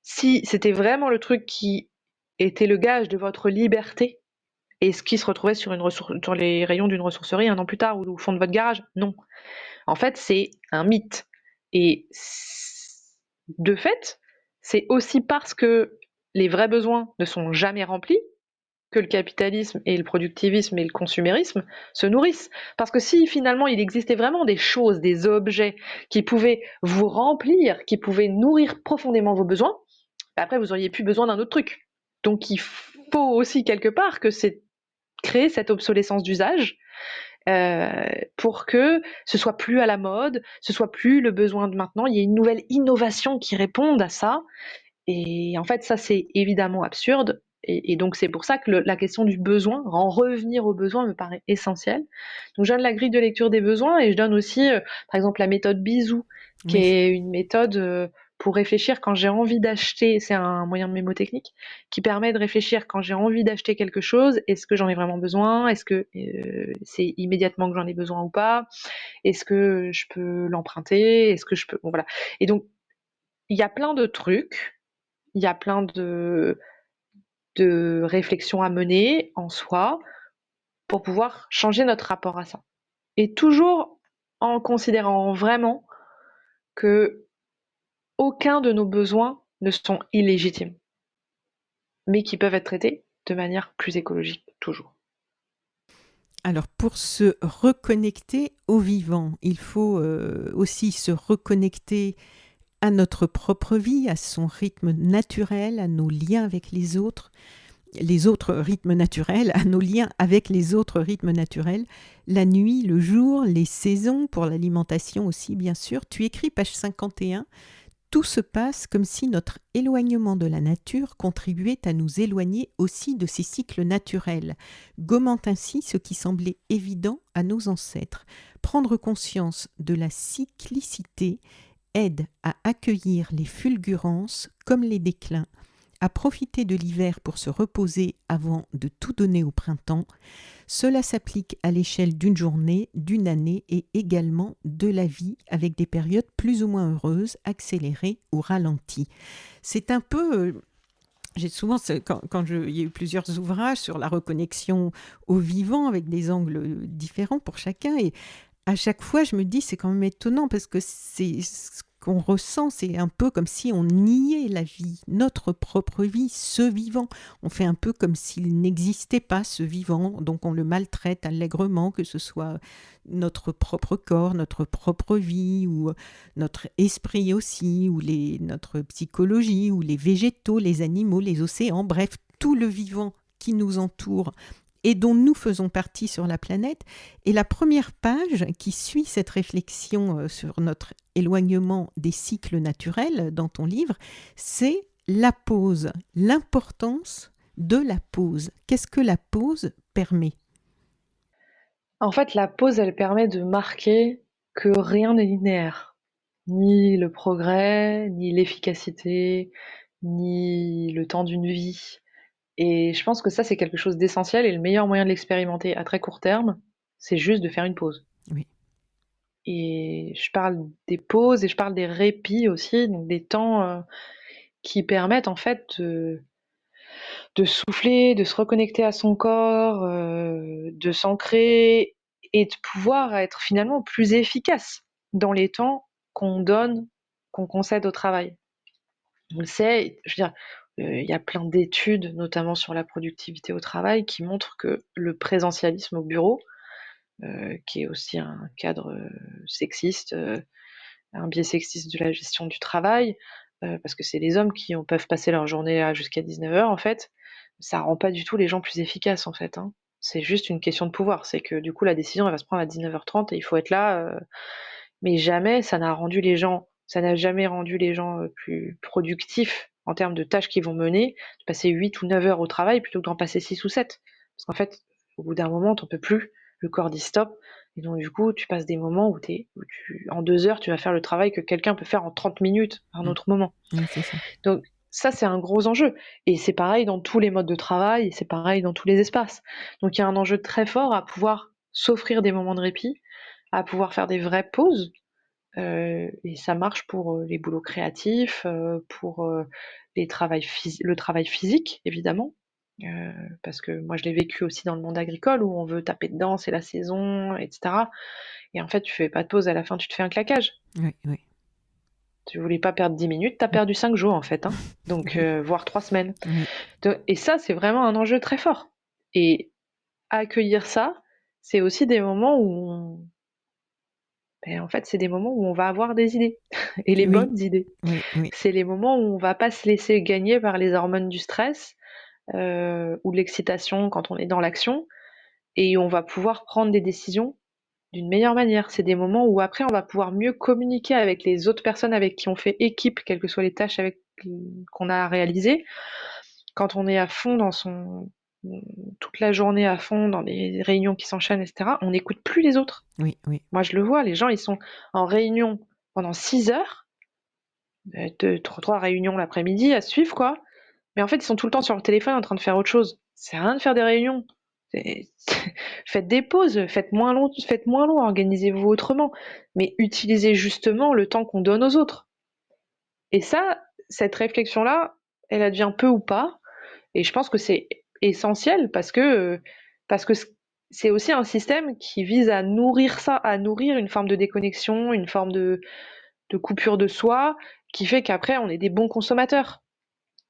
B: Si c'était vraiment le truc qui était le gage de votre liberté, et ce qui se retrouvait sur les rayons d'une ressourcerie un an plus tard ou au fond de votre garage, non. En fait, c'est un mythe. Et de fait, c'est aussi parce que les vrais besoins ne sont jamais remplis que le capitalisme et le productivisme et le consumérisme se nourrissent. Parce que si finalement il existait vraiment des choses, des objets qui pouvaient vous remplir, qui pouvaient nourrir profondément vos besoins, après vous auriez plus besoin d'un autre truc. Donc il faut aussi quelque part que c'est créer cette obsolescence d'usage pour que ce soit plus à la mode, ce soit plus le besoin de maintenant, il y a une nouvelle innovation qui réponde à ça. Et en fait, ça, c'est évidemment absurde. Et donc, c'est pour ça que la question du besoin, en revenir aux besoins, me paraît essentielle. Donc, je donne la grille de lecture des besoins et je donne aussi, par exemple, la méthode Bisou, qui
A: Oui.
B: est une méthode pour réfléchir quand j'ai envie d'acheter, c'est un moyen de mémotechnique, qui permet de réfléchir quand j'ai envie d'acheter quelque chose, est-ce que j'en ai vraiment besoin? Est-ce que c'est immédiatement que j'en ai besoin ou pas? Est-ce que je peux l'emprunter? Est-ce que je peux... Bon, voilà. Et donc, il y a plein de trucs, il y a plein de réflexions à mener en soi pour pouvoir changer notre rapport à ça. Et toujours en considérant vraiment que aucun de nos besoins ne sont illégitimes, mais qui peuvent être traités de manière plus écologique, toujours.
A: Alors, pour se reconnecter au vivant, il faut aussi se reconnecter à notre propre vie, à son rythme naturel, à nos liens avec les autres rythmes naturels, à nos liens avec les autres rythmes naturels, la nuit, le jour, les saisons, pour l'alimentation aussi, bien sûr. Tu écris, page 51, tout se passe comme si notre éloignement de la nature contribuait à nous éloigner aussi de ces cycles naturels, gommant ainsi ce qui semblait évident à nos ancêtres. Prendre conscience de la cyclicité aide à accueillir les fulgurances comme les déclins, à profiter de l'hiver pour se reposer avant de tout donner au printemps. Cela s'applique à l'échelle d'une journée, d'une année et également de la vie avec des périodes plus ou moins heureuses, accélérées ou ralenties. C'est un peu... j'ai souvent, il y a eu plusieurs ouvrages sur la reconnexion au vivant avec des angles différents pour chacun, et à chaque fois, je me dis, c'est quand même étonnant parce que c'est ce qu'on ressent, c'est un peu comme si on niait la vie, notre propre vie, ce vivant. On fait un peu comme s'il n'existait pas, ce vivant, donc on le maltraite allègrement, que ce soit notre propre corps, notre propre vie, ou notre esprit aussi, ou notre psychologie, ou les végétaux, les animaux, les océans, bref, tout le vivant qui nous entoure et dont nous faisons partie sur la planète. Et la première page qui suit cette réflexion sur notre éloignement des cycles naturels dans ton livre, c'est la pause, l'importance de la pause. Qu'est-ce que la pause permet?
B: En fait, la pause, elle permet de marquer que rien n'est linéaire. Ni le progrès, ni l'efficacité, ni le temps d'une vie. Et je pense que ça, c'est quelque chose d'essentiel et le meilleur moyen de l'expérimenter à très court terme, c'est juste de faire une pause.
A: Oui,
B: Et je parle des pauses et je parle des répits aussi, donc des temps qui permettent en fait de souffler, de se reconnecter à son corps, de s'ancrer et de pouvoir être finalement plus efficace dans les temps qu'on donne, qu'on concède au travail. On le sait, je veux dire, il y a plein d'études, notamment sur la productivité au travail, qui montrent que le présentialisme au bureau, qui est aussi un cadre sexiste, un biais sexiste de la gestion du travail, parce que c'est les hommes qui peuvent passer leur journée jusqu'à 19h en fait, ça rend pas du tout les gens plus efficaces en fait, hein. C'est juste une question de pouvoir. C'est que du coup la décision elle va se prendre à 19h30 et il faut être là, mais jamais ça n'a jamais rendu les gens plus productifs en termes de tâches qu'ils vont mener, de passer 8 ou 9 heures au travail plutôt que d'en passer 6 ou 7. Parce qu'en fait, au bout d'un moment, t'en peux plus, le corps dit stop, et donc du coup, tu passes des moments en 2 heures, tu vas faire le travail que quelqu'un peut faire en 30 minutes à un
A: mm.
B: autre moment.
A: Oui, c'est ça.
B: Donc ça, c'est un gros enjeu. Et c'est pareil dans tous les modes de travail, et c'est pareil dans tous les espaces. Donc il y a un enjeu très fort à pouvoir s'offrir des moments de répit, à pouvoir faire des vraies pauses, et ça marche pour les boulots créatifs, pour le travail physique, évidemment. Parce que moi, je l'ai vécu aussi dans le monde agricole où on veut taper dedans, c'est la saison, etc. Et en fait, tu fais pas de pause, à la fin, tu te fais un claquage.
A: Oui, oui.
B: Tu voulais pas perdre 10 minutes, t'as perdu 5 jours, en fait, hein. Donc,
A: Oui,
B: voire 3 semaines.
A: oui,
B: Et ça, c'est vraiment un enjeu très fort. Et accueillir ça, c'est aussi des moments en fait, c'est des moments où on va avoir des idées, et les
A: oui,
B: bonnes idées.
A: oui, oui,
B: C'est les moments où on va pas se laisser gagner par les hormones du stress ou de l'excitation quand on est dans l'action et on va pouvoir prendre des décisions d'une meilleure manière. C'est des moments où après on va pouvoir mieux communiquer avec les autres personnes avec qui on fait équipe, quelles que soient les tâches qu'on a à réaliser. Quand on est à fond toute la journée à fond dans des réunions qui s'enchaînent, etc., on n'écoute plus les autres.
A: oui, oui,
B: Moi, je le vois, les gens, ils sont en réunion pendant 6 heures, trois réunions l'après-midi à suivre, quoi. Mais en fait, ils sont tout le temps sur le téléphone en train de faire autre chose. C'est rien de faire des réunions. Faites des pauses, faites moins long, organisez-vous autrement. Mais utilisez justement le temps qu'on donne aux autres. Et ça, cette réflexion-là, elle advient peu ou pas. Et je pense que c'est essentiel parce que c'est aussi un système qui vise à nourrir ça, à nourrir une forme de déconnexion, une forme de coupure de soi, qui fait qu'après, on est des bons consommateurs.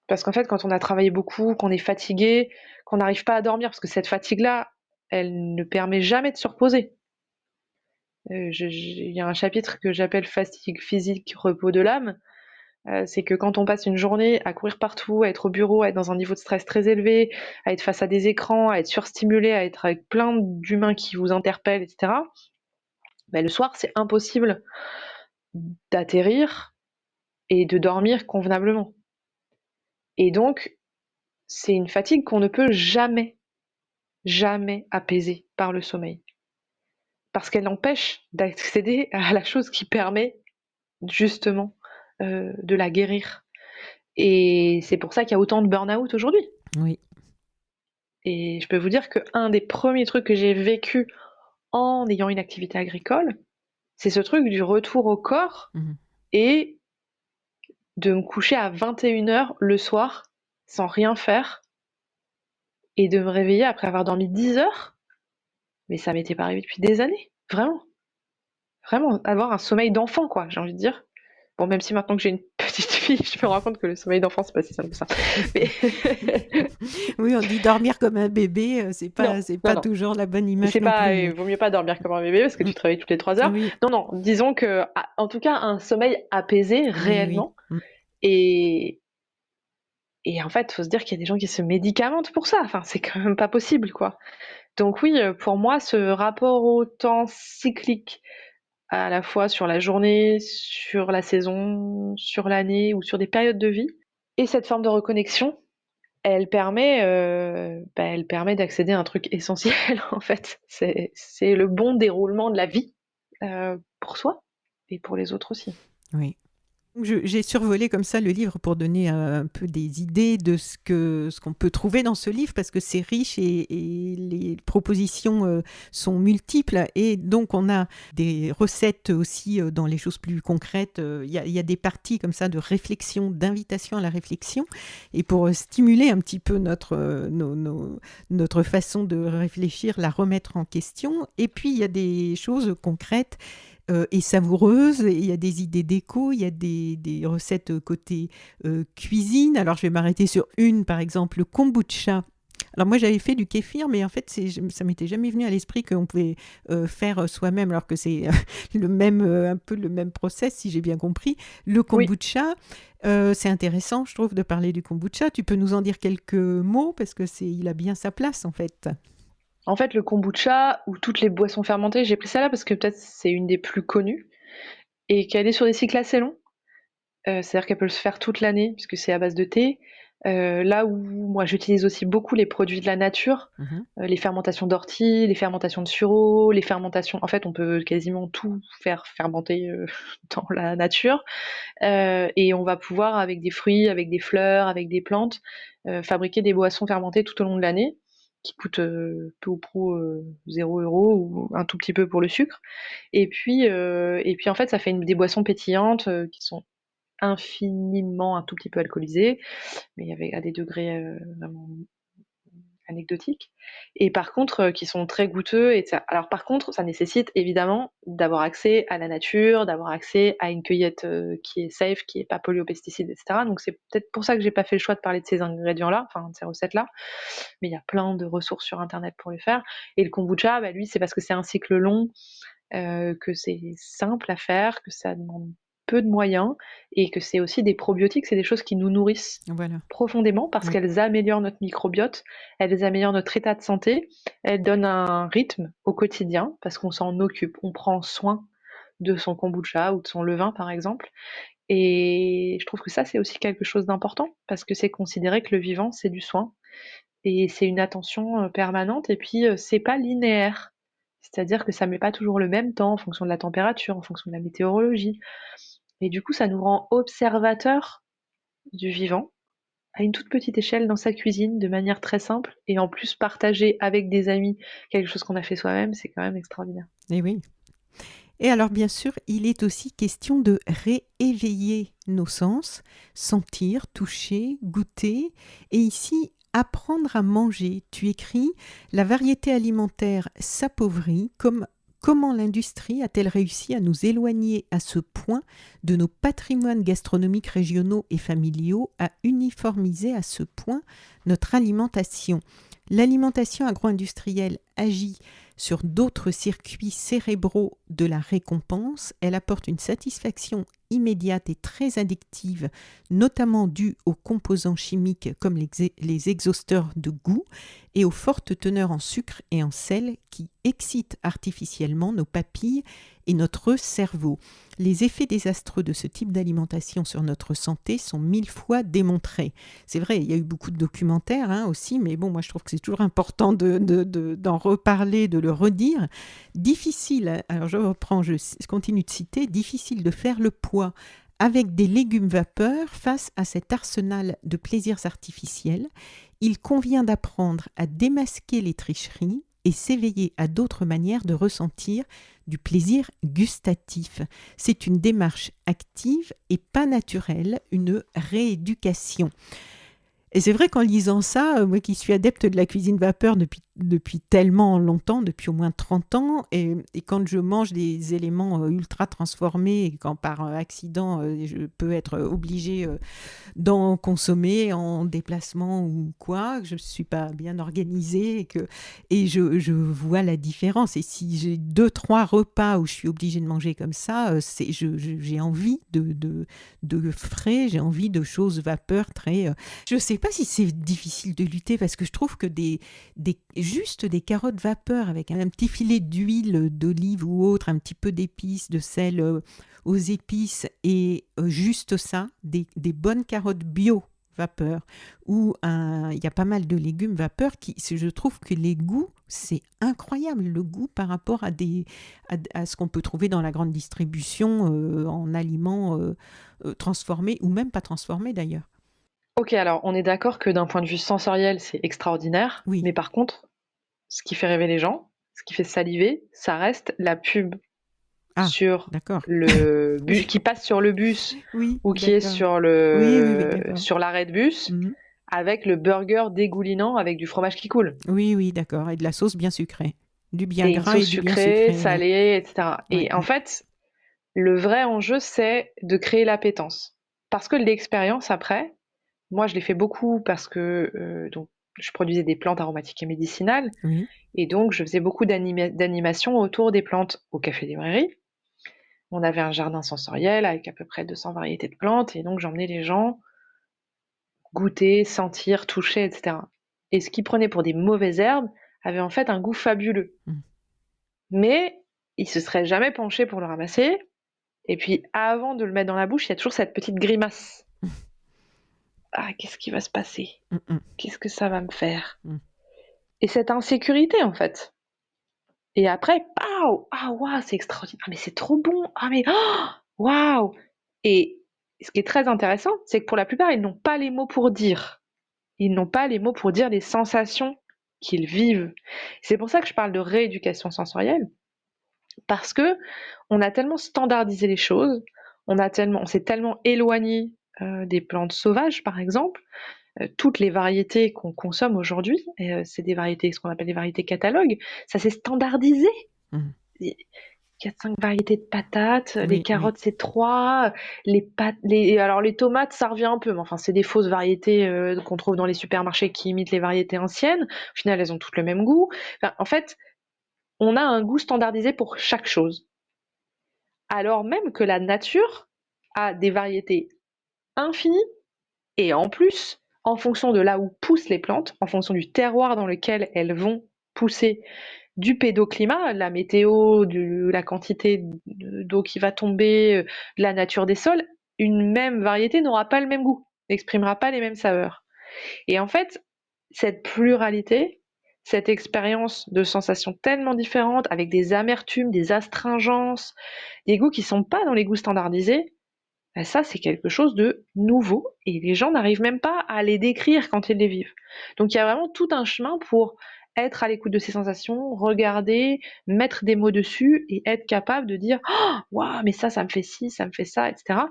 B: Parce qu'en fait, quand on a travaillé beaucoup, qu'on est fatigué, qu'on n'arrive pas à dormir, parce que cette fatigue-là, elle ne permet jamais de se reposer. Il y a un chapitre que j'appelle fatigue physique, repos de l'âme. C'est que quand on passe une journée à courir partout, à être au bureau, à être dans un niveau de stress très élevé, à être face à des écrans, à être surstimulé, à être avec plein d'humains qui vous interpellent, etc., ben le soir, c'est impossible d'atterrir et de dormir convenablement. Et donc, c'est une fatigue qu'on ne peut jamais, jamais apaiser par le sommeil. Parce qu'elle empêche d'accéder à la chose qui permet justement, de la guérir. Et c'est pour ça qu'il y a autant de burn-out aujourd'hui.
A: Oui.
B: Et je peux vous dire qu'un des premiers trucs que j'ai vécu en ayant une activité agricole, c'est ce truc du retour au corps
A: Mhm.
B: et de me coucher à 21h le soir sans rien faire et de me réveiller après avoir dormi 10 heures. Mais ça m'était pas arrivé depuis des années, vraiment. Vraiment, avoir un sommeil d'enfant, quoi, j'ai envie de dire. Bon, même si maintenant que j'ai une petite fille, je me rends compte que le sommeil d'enfant, c'est pas si simple que ça. Mais
A: Oui, on dit dormir comme un bébé,
B: non,
A: c'est
B: non,
A: pas
B: non.
A: toujours la bonne image
B: C'est
A: non
B: pas,
A: plus. Mais...
B: vaut mieux pas dormir comme un bébé parce que
A: Mm.
B: tu te réveilles toutes les 3 heures.
A: Oui,
B: Non, non, disons que, en tout cas, un sommeil apaisé
A: oui, oui.
B: réellement.
A: Mm.
B: Et, et en fait, faut se dire qu'il y a des gens qui se médicamentent pour ça. Enfin, c'est quand même pas possible, quoi. Donc oui, pour moi, ce rapport au temps cyclique, à la fois sur la journée, sur la saison, sur l'année ou sur des périodes de vie, et cette forme de reconnexion, elle permet d'accéder à un truc essentiel en fait. C'est le bon déroulement de la vie pour soi et pour les autres aussi.
A: Oui. J'ai survolé comme ça le livre pour donner un peu des idées de ce qu'on peut trouver dans ce livre parce que c'est riche et les propositions sont multiples et donc on a des recettes aussi dans les choses plus concrètes. Il y a des parties comme ça de réflexion, d'invitation à la réflexion et pour stimuler un petit peu notre façon de réfléchir, la remettre en question. Et puis il y a des choses concrètes et savoureuse. Il y a des idées déco, il y a des recettes côté cuisine. Alors, je vais m'arrêter sur une, par exemple, le kombucha. Alors moi j'avais fait du kéfir, mais en fait ça m'était jamais venu à l'esprit qu'on pouvait faire soi-même, alors que c'est le même, un peu le même process, si j'ai bien compris. Le
B: Oui,
A: kombucha, c'est intéressant, je trouve, de parler du kombucha. Tu peux nous en dire quelques mots parce que il a bien sa place en fait.
B: en fait le kombucha ou toutes les boissons fermentées, j'ai pris ça là parce que peut-être c'est une des plus connues et qu'elle est sur des cycles assez longs. C'est-à-dire qu'elle peut se faire toute l'année puisque c'est à base de thé. Là où moi j'utilise aussi beaucoup les produits de la nature,
A: Mhm.
B: les fermentations d'ortie, les fermentations de sureau, les fermentations. En fait, on peut quasiment tout faire fermenter dans la nature. Et on va pouvoir, avec des fruits, avec des fleurs, avec des plantes, fabriquer des boissons fermentées tout au long de l'année qui coûtent peu ou prou 0 € ou un tout petit peu pour le sucre. Et puis en fait, ça fait des boissons pétillantes qui sont infiniment un tout petit peu alcoolisées, mais à des degrés vraiment anecdotiques. Et par contre, qui sont très goûteux. Alors par contre, ça nécessite évidemment d'avoir accès à la nature, d'avoir accès à une cueillette qui est safe, qui est pas polluée aux pesticides, etc. Donc c'est peut-être pour ça que j'ai pas fait le choix de parler de ces ingrédients-là, enfin de ces recettes-là. Mais il y a plein de ressources sur Internet pour les faire. Et le kombucha, bah, lui, c'est parce que c'est un cycle long, que c'est simple à faire, que ça demande peu de moyens et que c'est aussi des probiotiques, c'est des choses qui nous nourrissent
A: Voilà.
B: profondément parce
A: Oui.
B: qu'elles améliorent notre microbiote, elles améliorent notre état de santé, elles donnent un rythme au quotidien parce qu'on s'en occupe, on prend soin de son kombucha ou de son levain par exemple. Et je trouve que ça c'est aussi quelque chose d'important parce que c'est considéré que le vivant c'est du soin et c'est une attention permanente et puis c'est pas linéaire. C'est-à-dire que ça met pas toujours le même temps en fonction de la température, en fonction de la météorologie. Et du coup, ça nous rend observateurs du vivant à une toute petite échelle dans sa cuisine, de manière très simple, et en plus partager avec des amis quelque chose qu'on a fait soi-même, c'est quand même extraordinaire.
A: Et oui. Et alors, bien sûr, il est aussi question de rééveiller nos sens, sentir, toucher, goûter. Et ici, apprendre à manger. Tu écris, la variété alimentaire s'appauvrit. Comment l'industrie a-t-elle réussi à nous éloigner à ce point de nos patrimoines gastronomiques régionaux et familiaux, à uniformiser à ce point notre alimentation? L'alimentation agro-industrielle agit sur d'autres circuits cérébraux de la récompense. Elle apporte une satisfaction immédiate et très addictive, notamment due aux composants chimiques comme les exhausteurs de goût et aux fortes teneurs en sucre et en sel qui excitent artificiellement nos papilles et notre cerveau. Les effets désastreux de ce type d'alimentation sur notre santé sont 1000 fois démontrés. C'est vrai, il y a eu beaucoup de documentaires aussi, mais bon, moi je trouve que c'est toujours important d'en reparler, de le redire, difficile, alors je reprends, je continue de citer, difficile de faire le poids avec des légumes vapeur face à cet arsenal de plaisirs artificiels. Il convient d'apprendre à démasquer les tricheries et s'éveiller à d'autres manières de ressentir du plaisir gustatif. C'est une démarche active et pas naturelle, une rééducation. Et c'est vrai qu'en lisant ça, moi qui suis adepte de la cuisine vapeur depuis tellement longtemps, depuis au moins 30 ans, et quand je mange des éléments ultra transformés, et quand par accident je peux être obligée d'en consommer en déplacement ou quoi, que je ne suis pas bien organisée et je vois la différence. Et si j'ai 2-3 repas où je suis obligée de manger comme ça, j'ai envie de frais, j'ai envie de choses vapeur très... Je ne sais pas si c'est difficile de lutter parce que je trouve que juste des carottes vapeur avec un petit filet d'huile d'olive ou autre, un petit peu d'épices, de sel aux épices et juste ça, des bonnes carottes bio vapeur ou il y a pas mal de légumes vapeur je trouve que les goûts, c'est incroyable le goût par rapport à ce qu'on peut trouver dans la grande distribution en aliments transformés ou même pas transformés d'ailleurs.
B: Ok, alors on est d'accord que d'un point de vue sensoriel, c'est extraordinaire,
A: Oui.
B: mais par contre, ce qui fait rêver les gens, ce qui fait saliver, ça reste la pub
A: Ah,
B: sur
A: d'accord.
B: le
A: Oui,
B: bus, qui passe sur le bus
A: oui,
B: ou qui est
A: d'accord.
B: sur
A: Oui, oui, oui, d'accord.
B: sur l'arrêt de bus,
A: Mhm.
B: avec le burger dégoulinant avec du fromage qui coule.
A: Oui, oui, d'accord. Et de la sauce bien sucrée. Du bien
B: Et une
A: gras
B: sauce
A: et du bien
B: sucrée,
A: sucré, ouais.
B: salée, etc.
A: Ouais,
B: Et en
A: ouais.
B: fait, le vrai enjeu, c'est de créer l'appétence. Parce que l'expérience après, moi je l'ai fait beaucoup parce que donc je produisais des plantes aromatiques et médicinales,
A: Oui.
B: et donc je faisais beaucoup d'animations autour des plantes au Café Librairie. On avait un jardin sensoriel avec à peu près 200 variétés de plantes, et donc j'emmenais les gens goûter, sentir, toucher, etc. Et ce qu'ils prenaient pour des mauvaises herbes avait en fait un goût fabuleux.
A: Mm.
B: Mais ils se seraient jamais penchés pour le ramasser. Et puis avant de le mettre dans la bouche, il y a toujours cette petite grimace. Ah, qu'est-ce qui va se passer?
A: Mm, mm,
B: Qu'est-ce que ça va me faire?
A: mm.
B: Et cette insécurité en fait. Et après, pow! Ah waouh, c'est extraordinaire. Ah mais c'est trop bon. Ah mais waouh! Et ce qui est très intéressant, c'est que pour la plupart, ils n'ont pas les mots pour dire. Ils n'ont pas les mots pour dire les sensations qu'ils vivent. C'est pour ça que je parle de rééducation sensorielle, parce que on a tellement standardisé les choses, on s'est tellement éloigné des plantes sauvages, par exemple. Toutes les variétés qu'on consomme aujourd'hui, c'est des variétés, ce qu'on appelle des variétés catalogues, ça s'est standardisé.
A: Mm.
B: 4-5 variétés de patates, les
A: Oui, oui.
B: carottes c'est 3, alors les tomates ça revient un peu, mais enfin c'est des fausses variétés qu'on trouve dans les supermarchés qui imitent les variétés anciennes. Au final elles ont toutes le même goût. Enfin, en fait, on a un goût standardisé pour chaque chose. Alors même que la nature a des variétés infinies, et en plus, en fonction de là où poussent les plantes, en fonction du terroir dans lequel elles vont pousser, du pédoclimat, la météo, la quantité d'eau qui va tomber, la nature des sols, une même variété n'aura pas le même goût, n'exprimera pas les mêmes saveurs. Et en fait, cette pluralité, cette expérience de sensations tellement différentes, avec des amertumes, des astringences, des goûts qui ne sont pas dans les goûts standardisés, ben ça c'est quelque chose de nouveau et les gens n'arrivent même pas à les décrire quand ils les vivent. Donc il y a vraiment tout un chemin pour être à l'écoute de ces sensations, regarder, mettre des mots dessus et être capable de dire waouh, mais ça me fait ci, ça me fait ça, etc.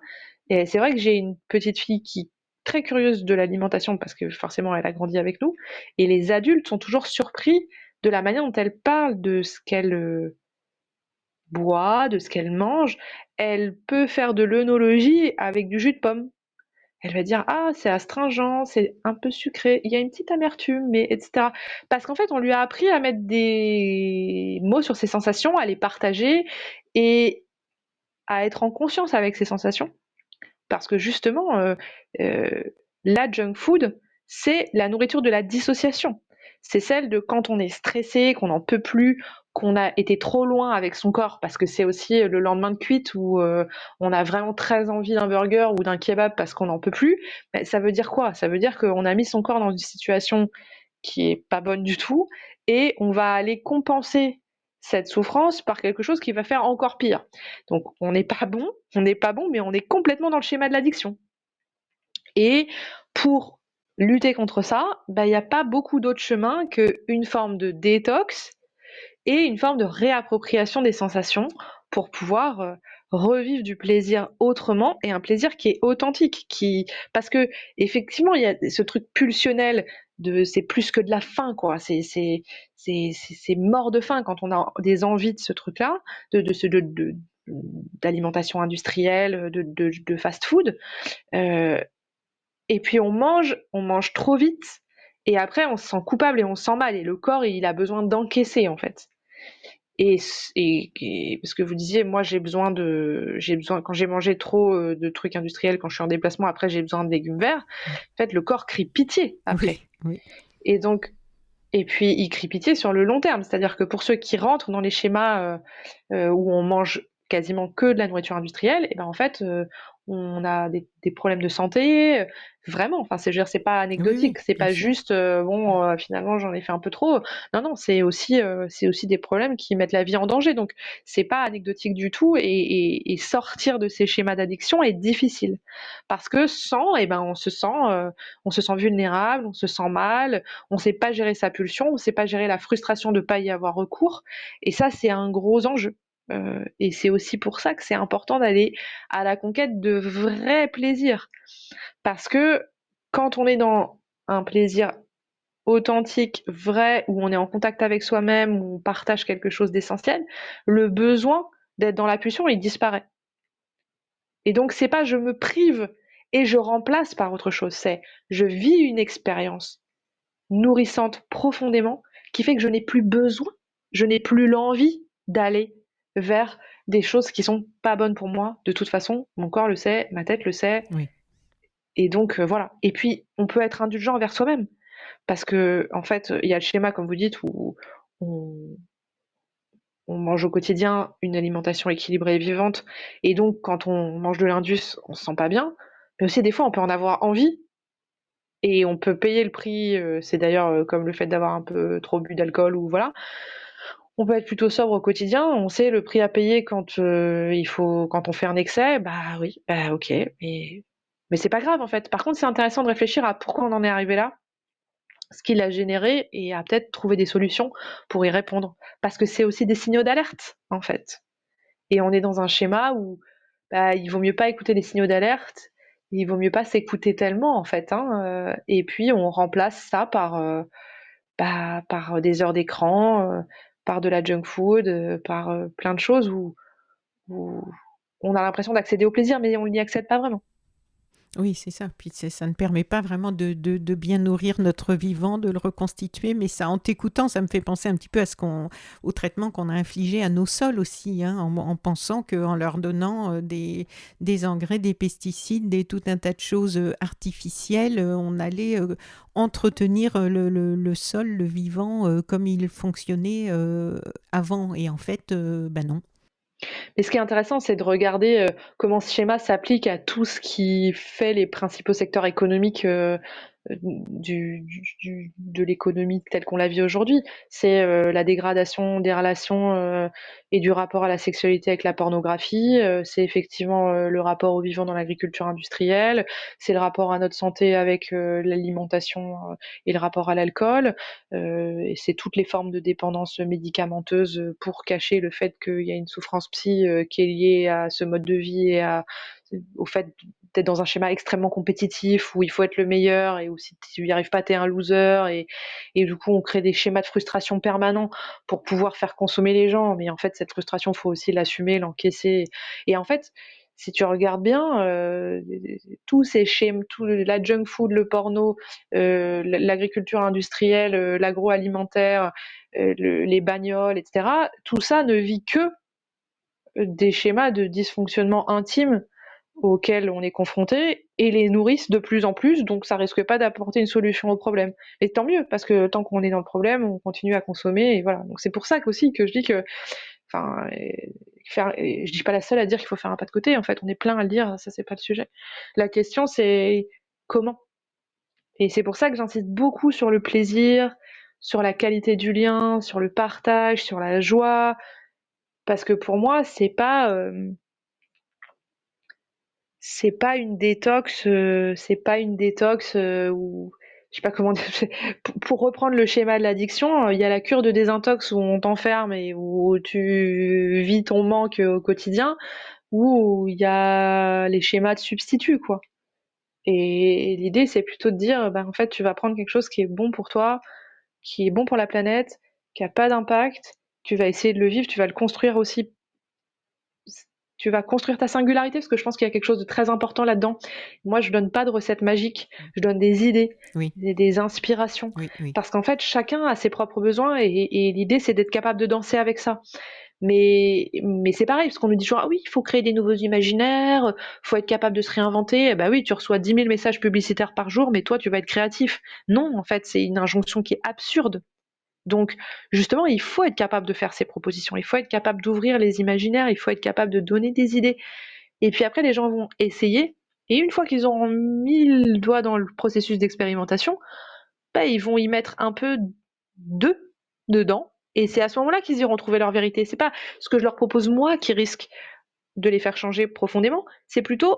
B: Et c'est vrai que j'ai une petite fille qui est très curieuse de l'alimentation parce que forcément elle a grandi avec nous, et les adultes sont toujours surpris de la manière dont elle parle de ce qu'elle boit, de ce qu'elle mange. Elle peut faire de l'œnologie avec du jus de pomme. Elle va dire ah c'est astringent, c'est un peu sucré, il y a une petite amertume, mais etc. Parce qu'en fait on lui a appris à mettre des mots sur ses sensations, à les partager et à être en conscience avec ses sensations. Parce que justement euh, la junk food, c'est la nourriture de la dissociation. C'est celle de quand on est stressé, qu'on n'en peut plus, qu'on a été trop loin avec son corps, parce que c'est aussi le lendemain de cuite où on a vraiment très envie d'un burger ou d'un kebab parce qu'on n'en peut plus. Ben, ça veut dire quoi? Ça veut dire qu'on a mis son corps dans une situation qui est pas bonne du tout, et on va aller compenser cette souffrance par quelque chose qui va faire encore pire. Donc on n'est pas bon, mais on est complètement dans le schéma de l'addiction. Et pour lutter contre ça, il n'y a pas beaucoup d'autres chemins qu'une forme de détox et une forme de réappropriation des sensations pour pouvoir revivre du plaisir autrement, et un plaisir qui est authentique, parce que effectivement il y a ce truc pulsionnel c'est plus que de la faim, quoi. C'est mort de faim quand on a des envies de ce truc-là, d'alimentation industrielle, de fast-food. Et puis on mange trop vite, et après on se sent coupable et on se sent mal, et le corps il a besoin d'encaisser, en fait. Et parce que vous disiez, moi j'ai besoin quand j'ai mangé trop de trucs industriels, quand je suis en déplacement, après j'ai besoin de légumes verts. En fait, le corps crie pitié après.
A: Oui.
B: Et donc, et puis il crie pitié sur le long terme. C'est-à-dire que pour ceux qui rentrent dans les schémas où on mange quasiment que de la nourriture industrielle, et ben en fait, on a des problèmes de santé, vraiment. Enfin, c'est pas
A: Oui,
B: anecdotique, c'est
A: bien
B: pas
A: sûr.
B: juste bon, finalement j'en ai fait un peu trop. Non, non, c'est aussi des problèmes qui mettent la vie en danger. Donc c'est pas anecdotique du tout, et sortir de ces schémas d'addiction est difficile, parce que sans, et ben on se sent vulnérable, on se sent mal, on sait pas gérer sa pulsion, on sait pas gérer la frustration de pas y avoir recours, et ça c'est un gros enjeu. Et c'est aussi pour ça que c'est important d'aller à la conquête de vrais plaisirs. Parce que quand on est dans un plaisir authentique, vrai, où on est en contact avec soi-même, où on partage quelque chose d'essentiel, le besoin d'être dans la pulsion, il disparaît. Et donc c'est pas je me prive et je remplace par autre chose, c'est je vis une expérience nourrissante profondément, qui fait que je n'ai plus besoin, je n'ai plus l'envie d'aller vers des choses qui sont pas bonnes pour moi. De toute façon, mon corps le sait, ma tête le sait,
A: Oui.
B: et donc voilà. Et puis on peut être indulgent envers soi-même, parce que en fait, il y a le schéma, comme vous dites, où on, on mange au quotidien une alimentation équilibrée et vivante, et donc quand on mange de l'indus, on se sent pas bien. Mais aussi des fois, on peut en avoir envie, et on peut payer le prix. C'est d'ailleurs comme le fait d'avoir un peu trop bu d'alcool, ou voilà. On peut être plutôt sobre au quotidien. On sait le prix à payer quand quand on fait un excès. Bah oui, bah ok, mais c'est pas grave, en fait. Par contre, c'est intéressant de réfléchir à pourquoi on en est arrivé là, ce qui l'a généré, et à peut-être trouver des solutions pour y répondre. Parce que c'est aussi des signaux d'alerte, en fait. Et on est dans un schéma où il vaut mieux pas écouter les signaux d'alerte, il vaut mieux pas s'écouter tellement, en fait, hein. Et puis on remplace ça par des heures d'écran, par de la junk food, par plein de choses où on a l'impression d'accéder au plaisir, mais on n'y accède pas vraiment.
A: Oui, c'est ça. Puis ça ne permet pas vraiment de bien nourrir notre vivant, de le reconstituer. Mais ça, en t'écoutant, ça me fait penser un petit peu au traitement qu'on a infligé à nos sols aussi, hein, en pensant qu'en leur donnant des engrais, des pesticides, tout un tas de choses artificielles, on allait entretenir le sol, le vivant, comme il fonctionnait avant. Et en fait, ben non.
B: Mais ce qui est intéressant, c'est de regarder comment ce schéma s'applique à tout ce qui fait les principaux secteurs économiques de l'économie telle qu'on la vit aujourd'hui. C'est la dégradation des relations et du rapport à la sexualité avec la pornographie. C'est effectivement le rapport au vivant dans l'agriculture industrielle. C'est le rapport à notre santé avec l'alimentation et le rapport à l'alcool. Et c'est toutes les formes de dépendance médicamenteuse pour cacher le fait qu'il y a une souffrance psy qui est liée à ce mode de vie et au fait d'être dans un schéma extrêmement compétitif où il faut être le meilleur, et où si tu n'y arrives pas, tu es un loser, et du coup on crée des schémas de frustration permanents pour pouvoir faire consommer les gens. Mais en fait cette frustration, il faut aussi l'assumer, l'encaisser. Et en fait, si tu regardes bien, tous ces schémas, la junk food, le porno, l'agriculture industrielle, l'agroalimentaire, les bagnoles, etc., tout ça ne vit que des schémas de dysfonctionnement intime auxquels on est confronté, et les nourrissent de plus en plus, donc ça risque pas d'apporter une solution au problème. Et tant mieux, parce que tant qu'on est dans le problème, on continue à consommer, et voilà. Donc c'est pour ça aussi que je dis que, enfin, je dis pas la seule à dire qu'il faut faire un pas de côté, en fait, on est plein à le dire, ça c'est pas le sujet. La question c'est comment. Et c'est pour ça que j'insiste beaucoup sur le plaisir, sur la qualité du lien, sur le partage, sur la joie. Parce que pour moi, c'est pas une détox où je sais pas comment dire. Pour reprendre le schéma de l'addiction, il y a la cure de désintox où on t'enferme et où tu vis ton manque au quotidien, ou il y a les schémas de substituts, quoi. Et l'idée, c'est plutôt de dire, ben, en fait, tu vas prendre quelque chose qui est bon pour toi, qui est bon pour la planète, qui a pas d'impact, tu vas essayer de le vivre, tu vas le construire aussi, tu vas construire ta singularité, parce que je pense qu'il y a quelque chose de très important là-dedans. Moi, je donne pas de recettes magiques, je donne des idées,
A: Oui,
B: des inspirations,
A: oui, oui.
B: parce qu'en fait, chacun a ses propres besoins, et l'idée, c'est d'être capable de danser avec ça. Mais c'est pareil, parce qu'on nous dit toujours, ah oui, il faut créer des nouveaux imaginaires, faut être capable de se réinventer. Eh ben oui, tu reçois 10 000 messages publicitaires par jour, mais toi, tu vas être créatif. Non, en fait, c'est une injonction qui est absurde. Donc, justement, il faut être capable de faire ces propositions, il faut être capable d'ouvrir les imaginaires, il faut être capable de donner des idées. Et puis après, les gens vont essayer, et une fois qu'ils auront mis le doigt dans le processus d'expérimentation, bah, ils vont y mettre un peu d'eux dedans. Et c'est à ce moment-là qu'ils iront trouver leur vérité. C'est pas ce que je leur propose moi qui risque de les faire changer profondément. C'est plutôt,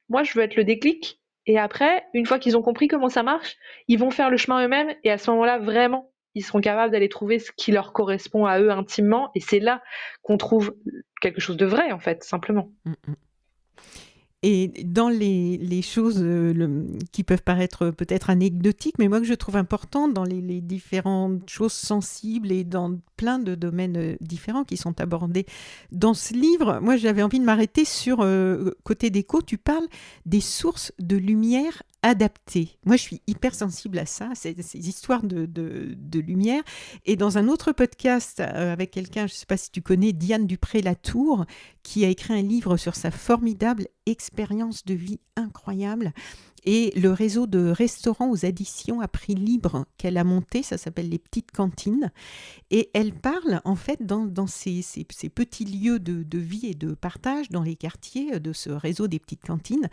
B: moi, je veux être le déclic. Et après, une fois qu'ils ont compris comment ça marche, ils vont faire le chemin eux-mêmes. Et à ce moment-là, vraiment, ils seront capables d'aller trouver ce qui leur correspond à eux intimement. Et c'est là qu'on trouve quelque chose de vrai, en fait, simplement.
A: Mm, mm. Et dans les choses qui peuvent paraître peut-être anecdotiques, mais moi que je trouve important dans les différentes choses sensibles et dans plein de domaines différents qui sont abordés dans ce livre, moi j'avais envie de m'arrêter sur côté déco, tu parles des sources de lumière adaptées. Moi je suis hyper sensible à ça, ces histoires de lumière. Et dans un autre podcast avec quelqu'un, je ne sais pas si tu connais, Diane Dupré-Latour, qui a écrit un livre sur sa formidable expérience de vie incroyable et le réseau de restaurants aux additions à prix libre qu'elle a monté, ça s'appelle les petites cantines. Et elle parle en fait dans ces petits lieux de vie et de partage dans les quartiers de ce réseau des petites cantines.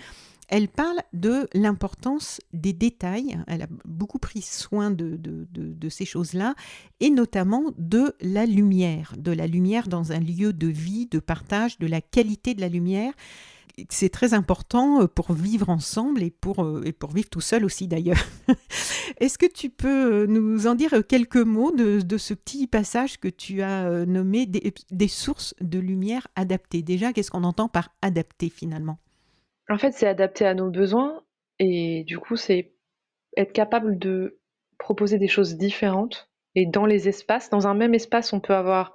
A: Elle parle de l'importance des détails. Elle a beaucoup pris soin de ces choses-là, et notamment de la lumière dans un lieu de vie, de partage, de la qualité de la lumière. C'est très important pour vivre ensemble et pour vivre tout seul aussi d'ailleurs. Est-ce que tu peux nous en dire quelques mots de ce petit passage que tu as nommé des sources de lumière adaptées? Déjà, qu'est-ce qu'on entend par adapté finalement?
B: En fait, c'est adapté à nos besoins. Et du coup, c'est être capable de proposer des choses différentes. Et dans les espaces, dans un même espace, on peut avoir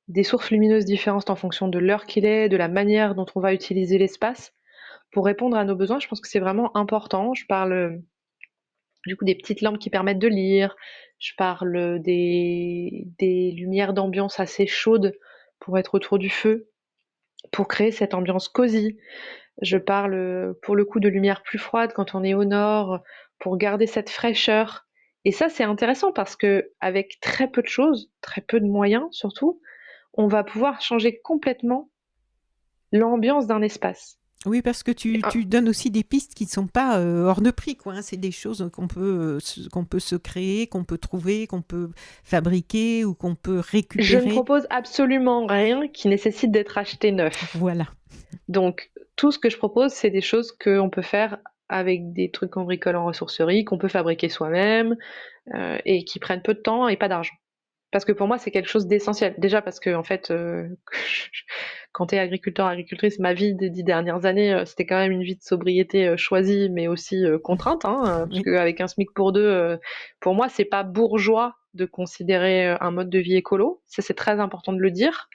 B: des sources lumineuses différentes en fonction de l'heure qu'il est, de la manière dont on va utiliser l'espace pour répondre à nos besoins. Je pense que c'est vraiment important. Je parle du coup des petites lampes qui permettent de lire. Je parle des lumières d'ambiance assez chaudes pour être autour du feu, pour créer cette ambiance cosy. Je parle pour le coup de lumière plus froide quand on est au nord, pour garder cette fraîcheur. Et ça, c'est intéressant parce que avec très peu de choses, très peu de moyens surtout, on va pouvoir changer complètement l'ambiance d'un espace.
A: Oui, parce que tu donnes aussi des pistes qui ne sont pas hors de prix, quoi, hein. C'est des choses qu'on peut se créer, qu'on peut trouver, qu'on peut fabriquer ou qu'on peut
B: Je ne
A: récupérer.
B: propose absolument rien qui nécessite d'être acheté neuf.
A: Voilà.
B: Donc, tout ce que je propose, c'est des choses qu'on peut faire avec des trucs qu'on bricole en ressourcerie, qu'on peut fabriquer soi-même, et qui prennent peu de temps et pas d'argent. Parce que pour moi, c'est quelque chose d'essentiel. Déjà parce que, en fait, quand tu es agriculteur, agricultrice, ma vie des 10 dernières années, c'était quand même une vie de sobriété choisie, mais aussi contrainte, hein, parce
A: Oui.
B: qu'avec un SMIC pour deux, pour moi, c'est pas bourgeois de considérer un mode de vie écolo. Ça, c'est très important de le dire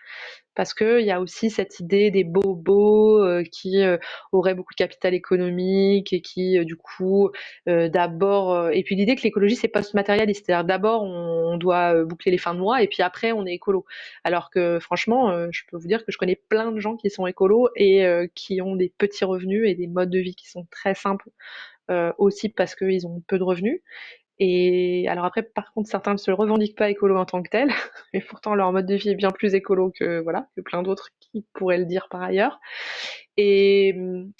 B: parce qu'il y a aussi cette idée des bobos qui auraient beaucoup de capital économique et qui, du coup, d'abord. Et puis l'idée que l'écologie, c'est post-matérialiste. C'est-à-dire d'abord, on doit boucler les fins de mois et puis après, on est écolo. Alors que franchement, je peux vous dire que je connais plein de gens qui sont écolos et qui ont des petits revenus et des modes de vie qui sont très simples aussi parce qu'ils ont peu de revenus. Et alors après, par contre, certains ne se revendiquent pas écolo en tant que tels, mais pourtant leur mode de vie est bien plus écolo que voilà, que plein d'autres qui pourraient le dire par ailleurs. Et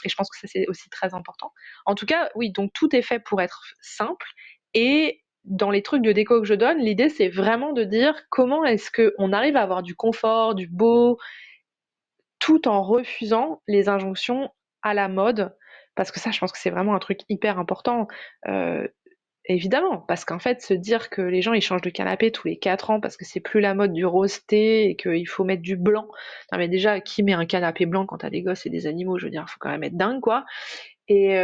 B: je pense que ça c'est aussi très important. En tout cas, oui, donc tout est fait pour être simple et dans les trucs de déco que je donne, l'idée c'est vraiment de dire comment est-ce qu'on arrive à avoir du confort, du beau, tout en refusant les injonctions à la mode, parce que ça, je pense que c'est vraiment un truc hyper important. Euh, Évidemment, parce qu'en fait, se dire que les gens ils changent de canapé tous les 4 ans parce que c'est plus la mode du rose thé et qu'il faut mettre du blanc. Non mais déjà, qui met un canapé blanc quand t'as des gosses et des animaux? Je veux dire, faut quand même être dingue, quoi. Et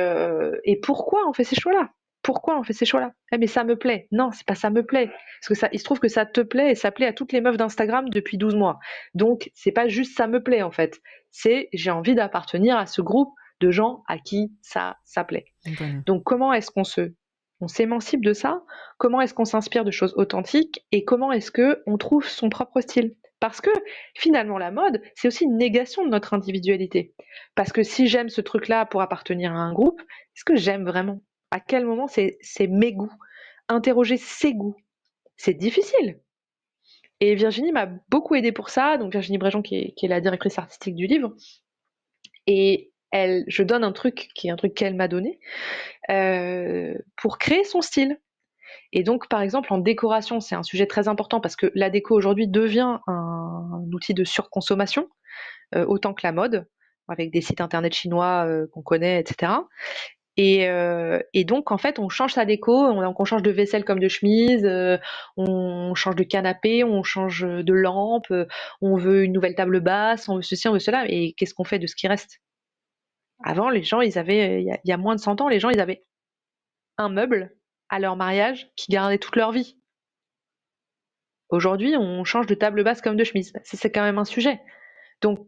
B: pourquoi on fait ces choix-là? Pourquoi on fait ces choix-là? Eh mais ça me plaît. Non, c'est pas ça me plaît. Parce que ça, il se trouve que ça te plaît et ça plaît à toutes les meufs d'Instagram depuis 12 mois. Donc, c'est pas juste ça me plaît, en fait. C'est j'ai envie d'appartenir à ce groupe de gens à qui ça plaît.
A: Voilà.
B: Donc, comment est-ce on s'émancipe de ça? Comment est-ce qu'on s'inspire de choses authentiques? Et comment est-ce que on trouve son propre style? Parce que finalement, la mode, c'est aussi une négation de notre individualité. Parce que si j'aime ce truc-là pour appartenir à un groupe, est-ce que j'aime vraiment? À quel moment c'est mes goûts? Interroger ses goûts, c'est difficile. Et Virginie m'a beaucoup aidée pour ça, donc Virginie Bréjon qui est la directrice artistique du livre. Et je donne un truc qui est un truc qu'elle m'a donné pour créer son style. Et donc, par exemple, en décoration, c'est un sujet très important parce que la déco aujourd'hui devient un outil de surconsommation, autant que la mode, avec des sites internet chinois qu'on connaît, etc. Et donc, en fait, on change sa déco, on change de vaisselle comme de chemise, on change de canapé, on change de lampe, on veut une nouvelle table basse, on veut ceci, on veut cela. Et qu'est-ce qu'on fait de ce qui reste? Avant, les gens, ils avaient, il y a moins de 100 ans, les gens, ils avaient un meuble à leur mariage qui gardait toute leur vie. Aujourd'hui, on change de table basse comme de chemise. C'est quand même un sujet. Donc,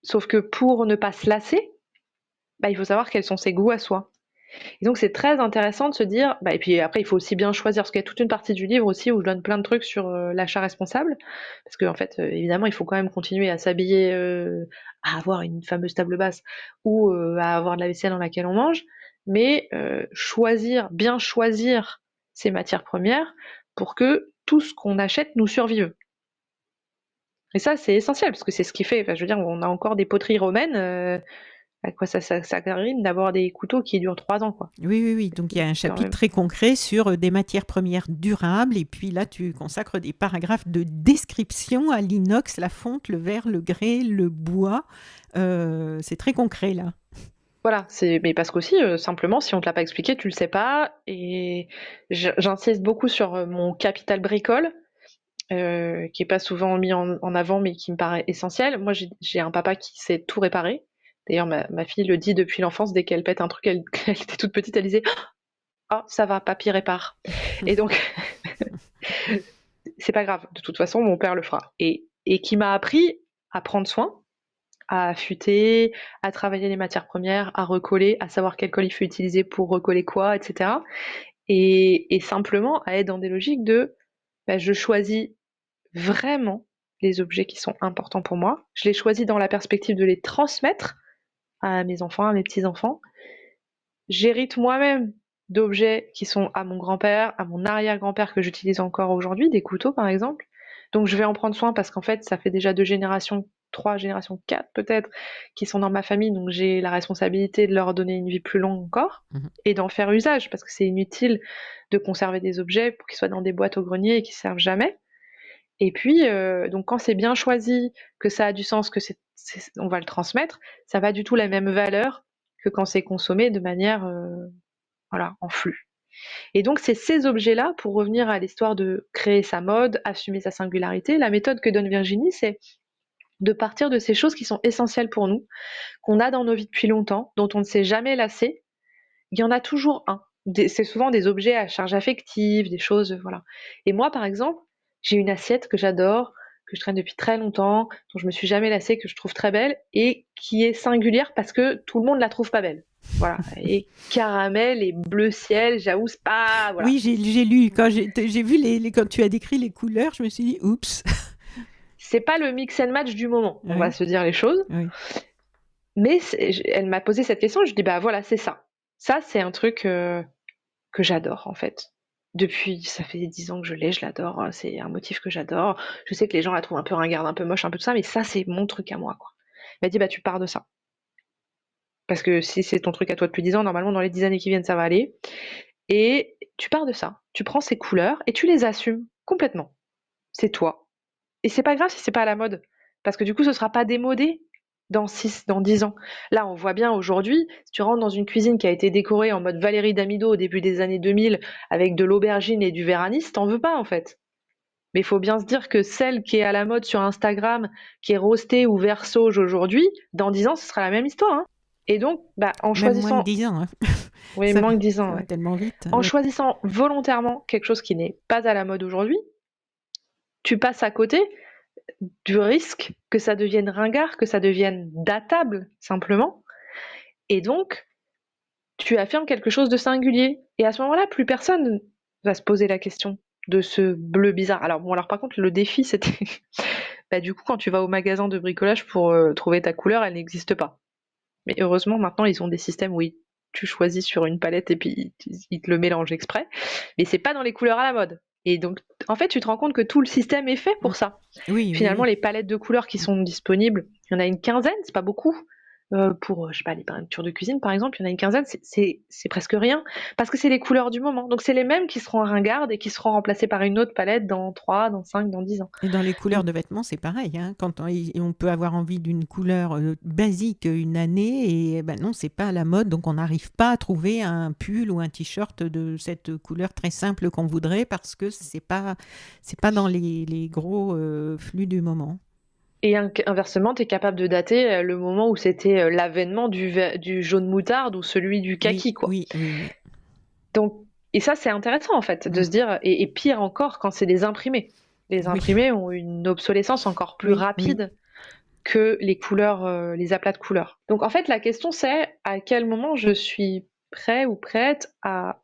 B: sauf que pour ne pas se lasser, il faut savoir quels sont ses goûts à soi. Et donc, c'est très intéressant de se dire, et puis après, il faut aussi bien choisir, parce qu'il y a toute une partie du livre aussi où je donne plein de trucs sur l'achat responsable, parce qu'en fait, évidemment, il faut quand même continuer à s'habiller, à avoir une fameuse table basse, ou à avoir de la vaisselle dans laquelle on mange, mais bien choisir ses matières premières pour que tout ce qu'on achète nous survive. Et ça, c'est essentiel, parce que c'est ce qui fait, enfin, je veux dire, on a encore des poteries romaines, à quoi ça sert d'avoir des couteaux qui durent 3 ans, quoi.
A: Oui, oui, oui. Donc il y a un
B: Quand
A: chapitre
B: même.
A: très concret sur des matières premières durables. Et puis là, tu consacres des paragraphes de description à l'inox, la fonte, le verre, le grès, le bois. C'est très concret là.
B: Voilà, mais parce qu'aussi, simplement, si on te l'a pas expliqué, tu le sais pas. Et j'insiste beaucoup sur mon capital bricole, qui est pas souvent mis en avant, mais qui me paraît essentiel. Moi, j'ai un papa qui sait tout réparer. D'ailleurs, ma fille le dit depuis l'enfance, dès qu'elle pète un truc, elle était toute petite, elle disait: «Oh, ça va, papy répare». Et donc, c'est pas grave. De toute façon, mon père le fera. Et qui m'a appris à prendre soin, à affûter, à travailler les matières premières, à recoller, à savoir quel colle il faut utiliser pour recoller quoi, etc. Et simplement à être dans des logiques de je choisis vraiment les objets qui sont importants pour moi. Je les choisis dans la perspective de les transmettre à mes enfants, à mes petits-enfants. J'hérite moi-même d'objets qui sont à mon grand-père, à mon arrière-grand-père que j'utilise encore aujourd'hui, des couteaux par exemple. Donc je vais en prendre soin parce qu'en fait, ça fait déjà 2 générations, 3 générations, 4 peut-être, qui sont dans ma famille, donc j'ai la responsabilité de leur donner une vie plus longue encore
A: Mhm.
B: et d'en faire usage parce que c'est inutile de conserver des objets pour qu'ils soient dans des boîtes au grenier et qu'ils servent jamais. Et puis, donc quand c'est bien choisi, que ça a du sens, que on va le transmettre, ça n'a pas du tout la même valeur que quand c'est consommé de manière voilà, en flux. Et donc, c'est ces objets-là, pour revenir à l'histoire de créer sa mode, assumer sa singularité, la méthode que donne Virginie, c'est de partir de ces choses qui sont essentielles pour nous, qu'on a dans nos vies depuis longtemps, dont on ne s'est jamais lassé. Il y en a toujours un. C'est souvent des objets à charge affective, des choses, voilà. Et moi, par exemple, j'ai une assiette que j'adore, que je traîne depuis très longtemps, dont je me suis jamais lassée, que je trouve très belle et qui est singulière parce que tout le monde la trouve pas belle. Voilà. Et caramel et bleu ciel, j'avoue, c'est pas, voilà.
A: Oui, j'ai lu, quand j'ai vu quand tu as décrit les couleurs, je me suis dit, oups.
B: C'est pas le mix and match du moment, on va
A: Oui,
B: se dire les choses.
A: oui.
B: Mais elle m'a posé cette question, je dis bah voilà, c'est ça. Ça, c'est un truc que j'adore en fait. Depuis, ça fait 10 ans que je l'ai, je l'adore, c'est un motif que j'adore. Je sais que les gens la trouvent un peu ringarde, un peu moche, un peu tout ça, mais ça, c'est mon truc à moi, quoi. Elle m'a dit, bah tu pars de ça. Parce que si c'est ton truc à toi depuis 10 ans, normalement, dans les 10 années qui viennent, ça va aller. Et tu pars de ça. Tu prends ces couleurs et tu les assumes complètement. C'est toi. Et c'est pas grave si c'est pas à la mode. Parce que du coup, ce sera pas démodé dans 6, dans 10 ans. Là, on voit bien aujourd'hui, si tu rentres dans une cuisine qui a été décorée en mode Valérie Damido au début des années 2000 avec de l'aubergine et du vernis, t'en veux pas en fait. Mais il faut bien se dire que celle qui est à la mode sur Instagram, qui est roastée ou versauge aujourd'hui, dans 10 ans, ce sera la même histoire, hein. Et donc, en
A: Même moins de
B: choisissant,
A: 10 ans, hein.
B: oui,
A: Ça va,
B: moins que 10
A: ça
B: ans,
A: va
B: ouais.
A: tellement vite.
B: En choisissant volontairement quelque chose qui n'est pas à la mode aujourd'hui, tu passes à côté du risque que ça devienne ringard, que ça devienne datable, simplement. Et donc, tu affirmes quelque chose de singulier. Et à ce moment-là, plus personne va se poser la question de ce bleu bizarre. Alors bon, alors par contre, le défi, c'était, du coup, quand tu vas au magasin de bricolage pour trouver ta couleur, elle n'existe pas. Mais heureusement, maintenant, ils ont des systèmes où tu choisis sur une palette et puis ils te le mélangent exprès. Mais c'est pas dans les couleurs à la mode. Et donc, en fait, tu te rends compte que tout le système est fait
A: Mm.
B: pour ça.
A: Oui, oui,
B: Finalement,
A: oui.
B: les palettes de couleurs qui sont disponibles, il y en a une quinzaine, c'est pas beaucoup. Pour, je sais pas, les peintures de cuisine, par exemple, il y en a une quinzaine, c'est presque rien, parce que c'est les couleurs du moment. Donc c'est les mêmes qui seront ringardes et qui seront remplacées par une autre palette dans 3, dans 5, dans 10 ans.
A: Et dans les couleurs
B: Donc,
A: de vêtements, c'est pareil, hein. Quand on peut avoir envie d'une couleur basique une année, et ben non, c'est pas à la mode, donc on n'arrive pas à trouver un pull ou un t-shirt de cette couleur très simple qu'on voudrait parce que c'est pas dans les gros flux du moment.
B: et inversement, tu es capable de dater le moment où c'était l'avènement du jaune moutarde ou celui du
A: Oui,
B: kaki, quoi.
A: oui, oui, oui.
B: Donc, et ça, c'est intéressant en fait, de
A: Mm.
B: se dire, et pire encore quand c'est des imprimés. Les
A: Oui,
B: imprimés ont une obsolescence encore plus
A: oui, oui.
B: rapide que les couleurs, les aplats de couleurs. Donc en fait, la question c'est à quel moment je suis prêt ou prête à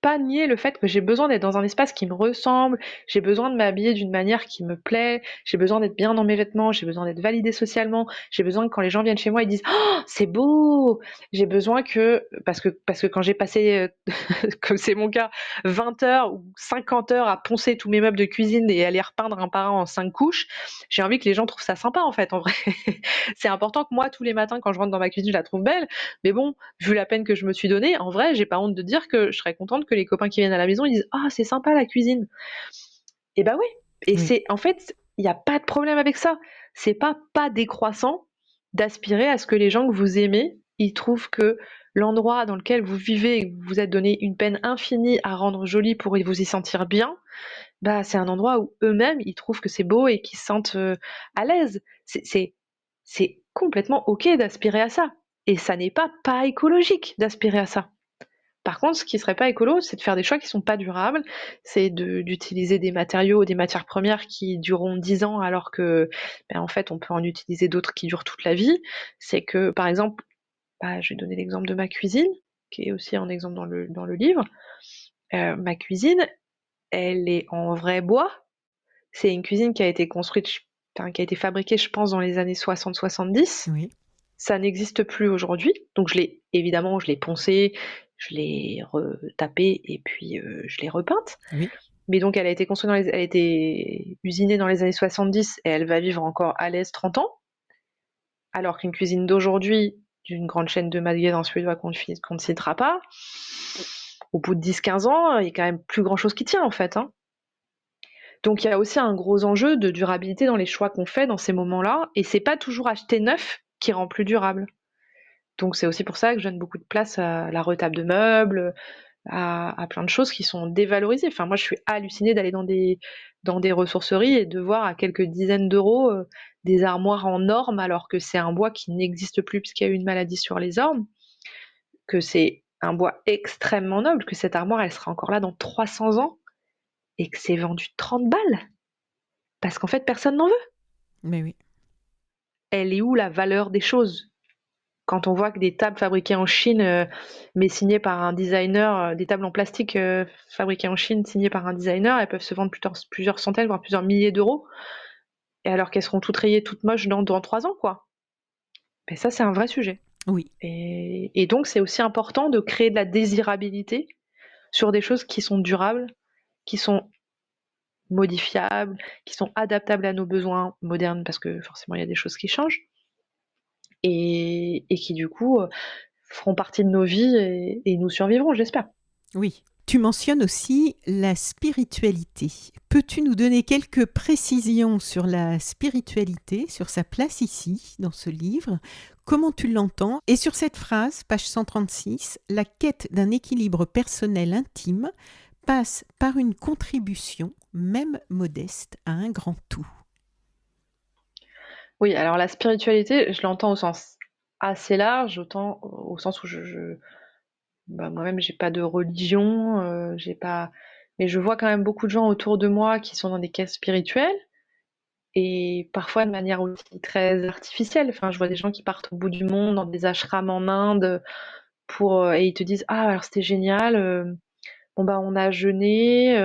B: pas nier le fait que j'ai besoin d'être dans un espace qui me ressemble, j'ai besoin de m'habiller d'une manière qui me plaît, j'ai besoin d'être bien dans mes vêtements, j'ai besoin d'être validée socialement, j'ai besoin que quand les gens viennent chez moi, ils disent «Oh, c'est beau!» J'ai besoin que parce que quand j'ai passé, comme c'est mon cas, 20 heures ou 50 heures à poncer tous mes meubles de cuisine et à les repeindre un par un en 5 couches, j'ai envie que les gens trouvent ça sympa, en fait, en vrai. C'est important que moi, tous les matins, quand je rentre dans ma cuisine, je la trouve belle, mais bon, vu la peine que je me suis donnée, en vrai, j'ai pas honte de dire que je serais contente que les copains qui viennent à la maison, ils disent «Ah, c'est sympa la cuisine». Et bah oui. Et
A: Oui.
B: c'est en fait, il n'y a pas de problème avec ça. C'est pas décroissant d'aspirer à ce que les gens que vous aimez, ils trouvent que l'endroit dans lequel vous vivez et que vous vous êtes donné une peine infinie à rendre joli pour vous y sentir bien, c'est un endroit où eux-mêmes, ils trouvent que c'est beau et qu'ils se sentent à l'aise. C'est complètement OK d'aspirer à ça. Et ça n'est pas écologique d'aspirer à ça. Par contre, ce qui serait pas écolo, c'est de faire des choix qui sont pas durables, c'est d'utiliser des matériaux, des matières premières qui dureront 10 ans alors que, en fait, on peut en utiliser d'autres qui durent toute la vie. C'est que, par exemple, je vais donner l'exemple de ma cuisine, qui est aussi un exemple dans le livre. Ma cuisine, elle est en vrai bois. C'est une cuisine qui a été construite, enfin, qui a été fabriquée, je pense, dans les années 60-70.
A: Oui,
B: Ça n'existe plus aujourd'hui. Donc évidemment, je l'ai poncée, je l'ai retapée et puis je l'ai repeinte.
A: oui,
B: Mais donc elle a été construite elle a été usinée dans les années 70 et elle va vivre encore à l'aise 30 ans. Alors qu'une cuisine d'aujourd'hui, d'une grande chaîne de magasins suédois qu'on ne citera pas, au bout de 10-15 ans, il y a quand même plus grand chose qui tient en fait, hein. Donc il y a aussi un gros enjeu de durabilité dans les choix qu'on fait dans ces moments-là. Et c'est pas toujours acheter neuf qui rend plus durable. Donc c'est aussi pour ça que je donne beaucoup de place à la retable de meubles, à plein de choses qui sont dévalorisées. Enfin, moi, je suis hallucinée d'aller dans des ressourceries et de voir à quelques dizaines d'euros des armoires en orme, alors que c'est un bois qui n'existe plus puisqu'il y a eu une maladie sur les ormes, que c'est un bois extrêmement noble, que cette armoire, elle sera encore là dans 300 ans et que c'est vendu 30 balles. Parce qu'en fait, personne n'en veut.
A: mais oui.
B: Elle est où la valeur des choses? Quand on voit que des tables fabriquées en Chine, mais signées par un designer, des tables en plastique fabriquées en Chine, signées par un designer, elles peuvent se vendre plusieurs centaines, voire plusieurs milliers d'euros, et alors qu'elles seront toutes rayées, toutes moches dans 3 ans, quoi. Et ça, c'est un vrai sujet.
A: Oui.
B: Et donc, c'est aussi important de créer de la désirabilité sur des choses qui sont durables, qui sont modifiables, qui sont adaptables à nos besoins modernes, parce que forcément, il y a des choses qui changent, et qui, du coup, feront partie de nos vies et nous survivront, j'espère.
A: Oui. Tu mentionnes aussi la spiritualité. Peux-tu nous donner quelques précisions sur la spiritualité, sur sa place ici, dans ce livre? Comment tu l'entends? Et sur cette phrase, page 136, la quête d'un équilibre personnel intime passe par une contribution, même modeste, à un grand tout.
B: Oui, alors la spiritualité, je l'entends au sens assez large, autant au sens où bah, moi-même, j'ai pas de religion, j'ai pas mais je vois quand même beaucoup de gens autour de moi qui sont dans des quêtes spirituelles et parfois de manière aussi très artificielle. Enfin, je vois des gens qui partent au bout du monde dans des ashrams en Inde et ils te disent: «Ah alors c'était génial, bon bah on a jeûné,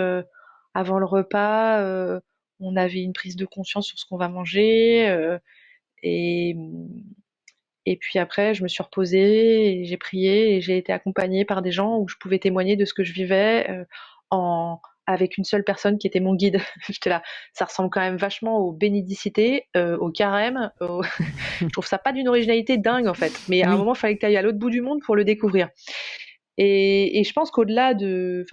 B: avant le repas, on avait une prise de conscience sur ce qu'on va manger, et et puis après je me suis reposée et j'ai prié et j'ai été accompagnée par des gens où je pouvais témoigner de ce que je vivais, en avec une seule personne qui était mon guide». J'étais là, ça ressemble quand même vachement aux bénédicités, au carême, au je trouve ça pas d'une originalité dingue en fait, mais à un
A: Oui,
B: moment, il fallait que tu ailles à l'autre bout du monde pour le découvrir. Et je pense au-delà du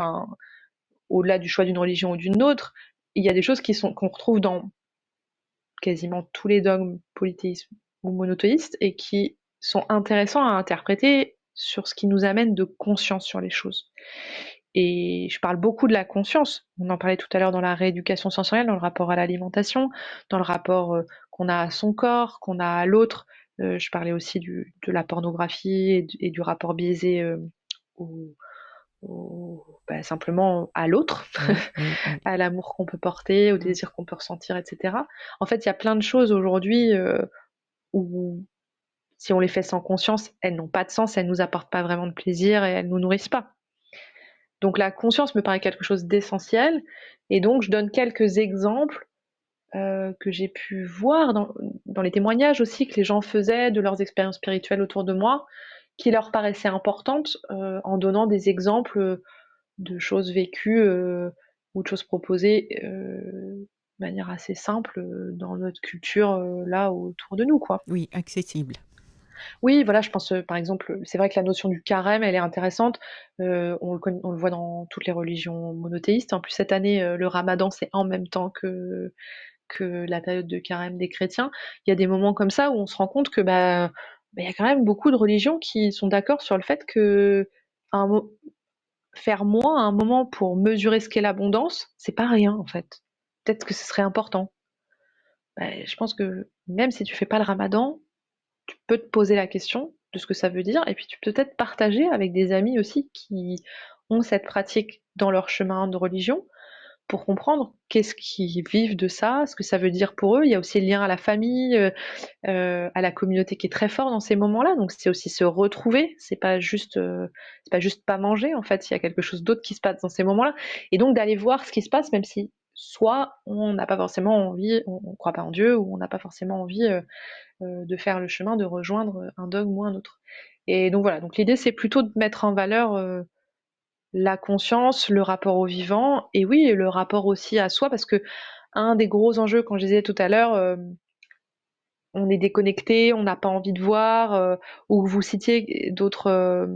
B: choix d'une religion ou d'une autre, il y a des choses qu'on retrouve dans quasiment tous les dogmes polythéistes ou monothéistes et qui sont intéressants à interpréter sur ce qui nous amène de conscience sur les choses. Et je parle beaucoup de la conscience. On en parlait tout à l'heure dans la rééducation sensorielle, dans le rapport à l'alimentation, dans le rapport qu'on a à son corps, qu'on a à l'autre. Je parlais aussi de la pornographie et du rapport biaisé au, simplement à l'autre,
A: oui, oui, oui.
B: à l'amour qu'on peut porter, au
A: Mm.
B: désir qu'on peut ressentir, etc. En fait, il y a plein de choses aujourd'hui où, si on les fait sans conscience, elles n'ont pas de sens, elles nous apportent pas vraiment de plaisir et elles nous nourrissent pas. Donc la conscience me paraît quelque chose d'essentiel, et donc je donne quelques exemples que j'ai pu voir dans les témoignages aussi que les gens faisaient de leurs expériences spirituelles autour de moi, qui leur paraissaient importantes, en donnant des exemples de choses vécues ou de choses proposées de manière assez simple dans notre culture là autour de nous, quoi.
A: Oui, accessible.
B: Oui, voilà, je pense par exemple, c'est vrai que la notion du carême, elle est intéressante. On le voit dans toutes les religions monothéistes. En plus, cette année, le ramadan, c'est en même temps que la période de carême des chrétiens. Il y a des moments comme ça où on se rend compte que il y a quand même beaucoup de religions qui sont d'accord sur le fait que un mo faire moins à un moment pour mesurer ce qu'est l'abondance, c'est pas rien en fait. Peut-être que ce serait important. Je pense que même si tu fais pas le ramadan, tu peux te poser la question de ce que ça veut dire et puis tu peux peut-être partager avec des amis aussi qui ont cette pratique dans leur chemin de religion pour comprendre qu'est-ce qu'ils vivent de ça, ce que ça veut dire pour eux. Il y a aussi le lien à la famille, à la communauté qui est très fort dans ces moments-là. Donc c'est aussi se retrouver. C'est pas juste pas manger en fait. Il y a quelque chose d'autre qui se passe dans ces moments-là. Et donc d'aller voir ce qui se passe, même si soit on n'a pas forcément envie, on croit pas en Dieu, ou on n'a pas forcément envie de faire le chemin, de rejoindre un dogme ou un autre. Et donc voilà. Donc l'idée c'est plutôt de mettre en valeur la conscience, le rapport au vivant, et oui, le rapport aussi à soi, parce que un des gros enjeux, quand je disais tout à l'heure, on est déconnecté, on n'a pas envie de voir, ou vous citiez d'autres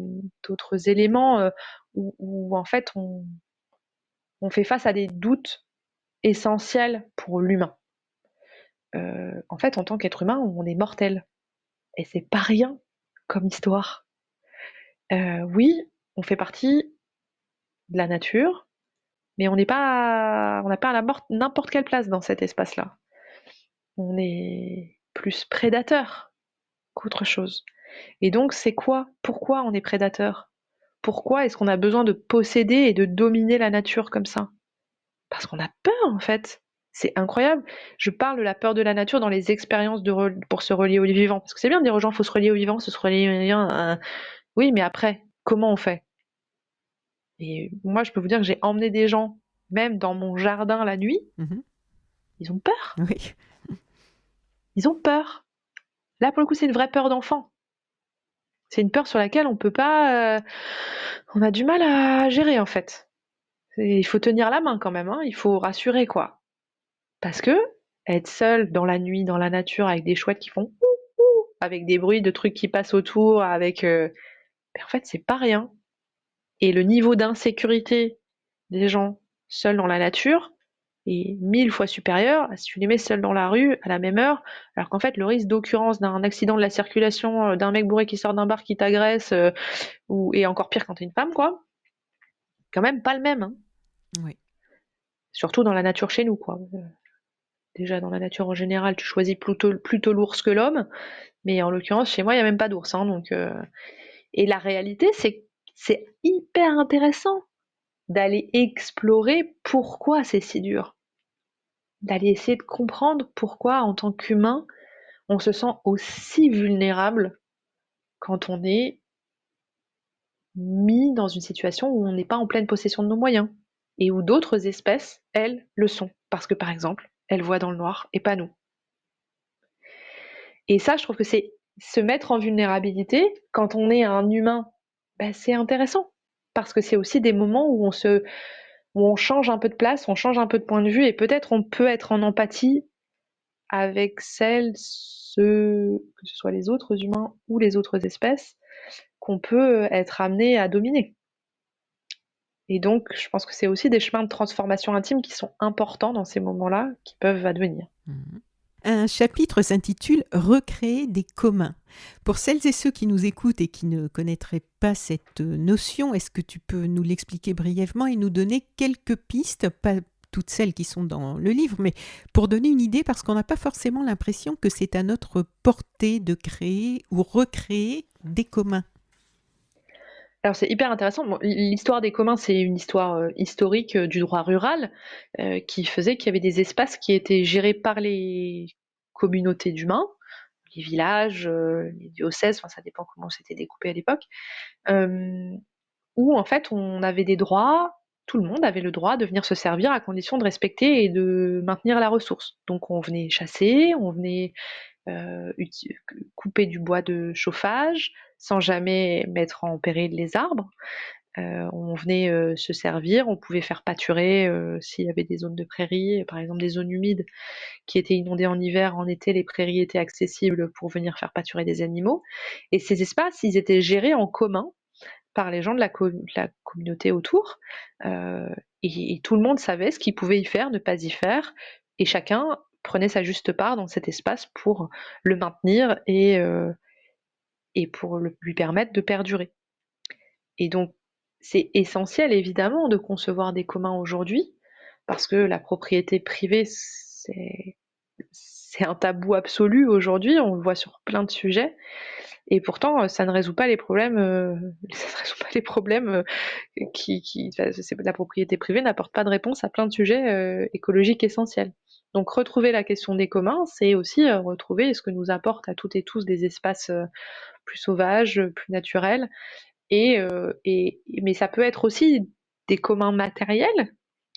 B: éléments où en fait on fait face à des doutes essentiels pour l'humain. En fait, en tant qu'être humain, on est mortel, et c'est pas rien comme histoire. Oui, on fait partie de la nature, mais on n'a pas n'importe quelle place dans cet espace-là. On est plus prédateur qu'autre chose. Et donc, c'est quoi? Pourquoi on est prédateur? Pourquoi est-ce qu'on a besoin de posséder et de dominer la nature comme ça? Parce qu'on a peur, en fait. C'est incroyable. Je parle de la peur de la nature dans les expériences pour se relier au vivant. Parce que c'est bien de dire aux gens, il faut se relier au vivant, se relier au vivant. Oui, mais après, comment on fait? Et moi, je peux vous dire que j'ai emmené des gens, même dans mon jardin la nuit,
A: Mhm.
B: ils ont peur.
A: Oui,
B: Ils ont peur. Là, pour le coup, c'est une vraie peur d'enfant. C'est une peur sur laquelle on peut pas. On a du mal à gérer en fait. Il faut tenir la main quand même, hein. Il faut rassurer quoi. Parce que être seul dans la nuit, dans la nature, avec des chouettes qui font ouh, ouh, avec des bruits de trucs qui passent autour, en fait, c'est pas rien. Et le niveau d'insécurité des gens seuls dans la nature est 1000 fois supérieur à si tu les mets seuls dans la rue à la même heure, alors qu'en fait le risque d'occurrence d'un accident de la circulation, d'un mec bourré qui sort d'un bar qui t'agresse, et encore pire quand t'es une femme, quoi, quand même pas le même, hein.
A: Oui.
B: Surtout dans la nature chez nous, quoi. Déjà dans la nature en général, tu choisis plutôt l'ours que l'homme, mais en l'occurrence chez moi il y a même pas d'ours, hein, donc et la réalité c'est hyper intéressant d'aller explorer pourquoi c'est si dur, d'aller essayer de comprendre pourquoi en tant qu'humain on se sent aussi vulnérable quand on est mis dans une situation où on n'est pas en pleine possession de nos moyens et où d'autres espèces, elles, le sont. Parce que par exemple, elles voient dans le noir et pas nous. Et ça, je trouve que c'est se mettre en vulnérabilité quand on est un humain, bah, c'est intéressant. Parce que c'est aussi des moments où on change un peu de place, on change un peu de point de vue et peut-être on peut être en empathie avec ceux, que ce soit les autres humains ou les autres espèces, qu'on peut être amené à dominer. Et donc, je pense que c'est aussi des chemins de transformation intime qui sont importants dans ces moments-là, qui peuvent advenir.
A: Mhm. Un chapitre s'intitule Recréer des communs. Pour celles et ceux qui nous écoutent et qui ne connaîtraient pas cette notion, est-ce que tu peux nous l'expliquer brièvement et nous donner quelques pistes, pas toutes celles qui sont dans le livre, mais pour donner une idée, parce qu'on n'a pas forcément l'impression que c'est à notre portée de créer ou recréer des communs.
B: Alors c'est hyper intéressant. Bon, l'histoire des communs, c'est une histoire historique du droit rural qui faisait qu'il y avait des espaces qui étaient gérés par les communautés d'humains, les villages, les diocèses, enfin ça dépend comment c'était découpé à l'époque, euh, où en fait on avait des droits, tout le monde avait le droit de venir se servir à condition de respecter et de maintenir la ressource. Donc on venait chasser, on venait couper du bois de chauffage sans jamais mettre en péril les arbres. On venait se servir, on pouvait faire pâturer s'il y avait des zones de prairies, par exemple des zones humides qui étaient inondées en hiver, en été les prairies étaient accessibles pour venir faire pâturer des animaux. Et ces espaces, ils étaient gérés en commun par les gens de la communauté autour, et tout le monde savait ce qu'il pouvait y faire, ne pas y faire, et chacun prenait sa juste part dans cet espace pour le maintenir et pour lui permettre de perdurer. Et donc, c'est essentiel évidemment de concevoir des communs aujourd'hui, parce que la propriété privée, c'est un tabou absolu aujourd'hui, on le voit sur plein de sujets, et pourtant ça ne résout pas les problèmes, ça ne résout pas les problèmes la propriété privée n'apporte pas de réponse à plein de sujets écologiques essentiels. Donc retrouver la question des communs, c'est aussi retrouver ce que nous apporte à toutes et tous des espaces plus sauvages, plus naturels, mais ça peut être aussi des communs matériels,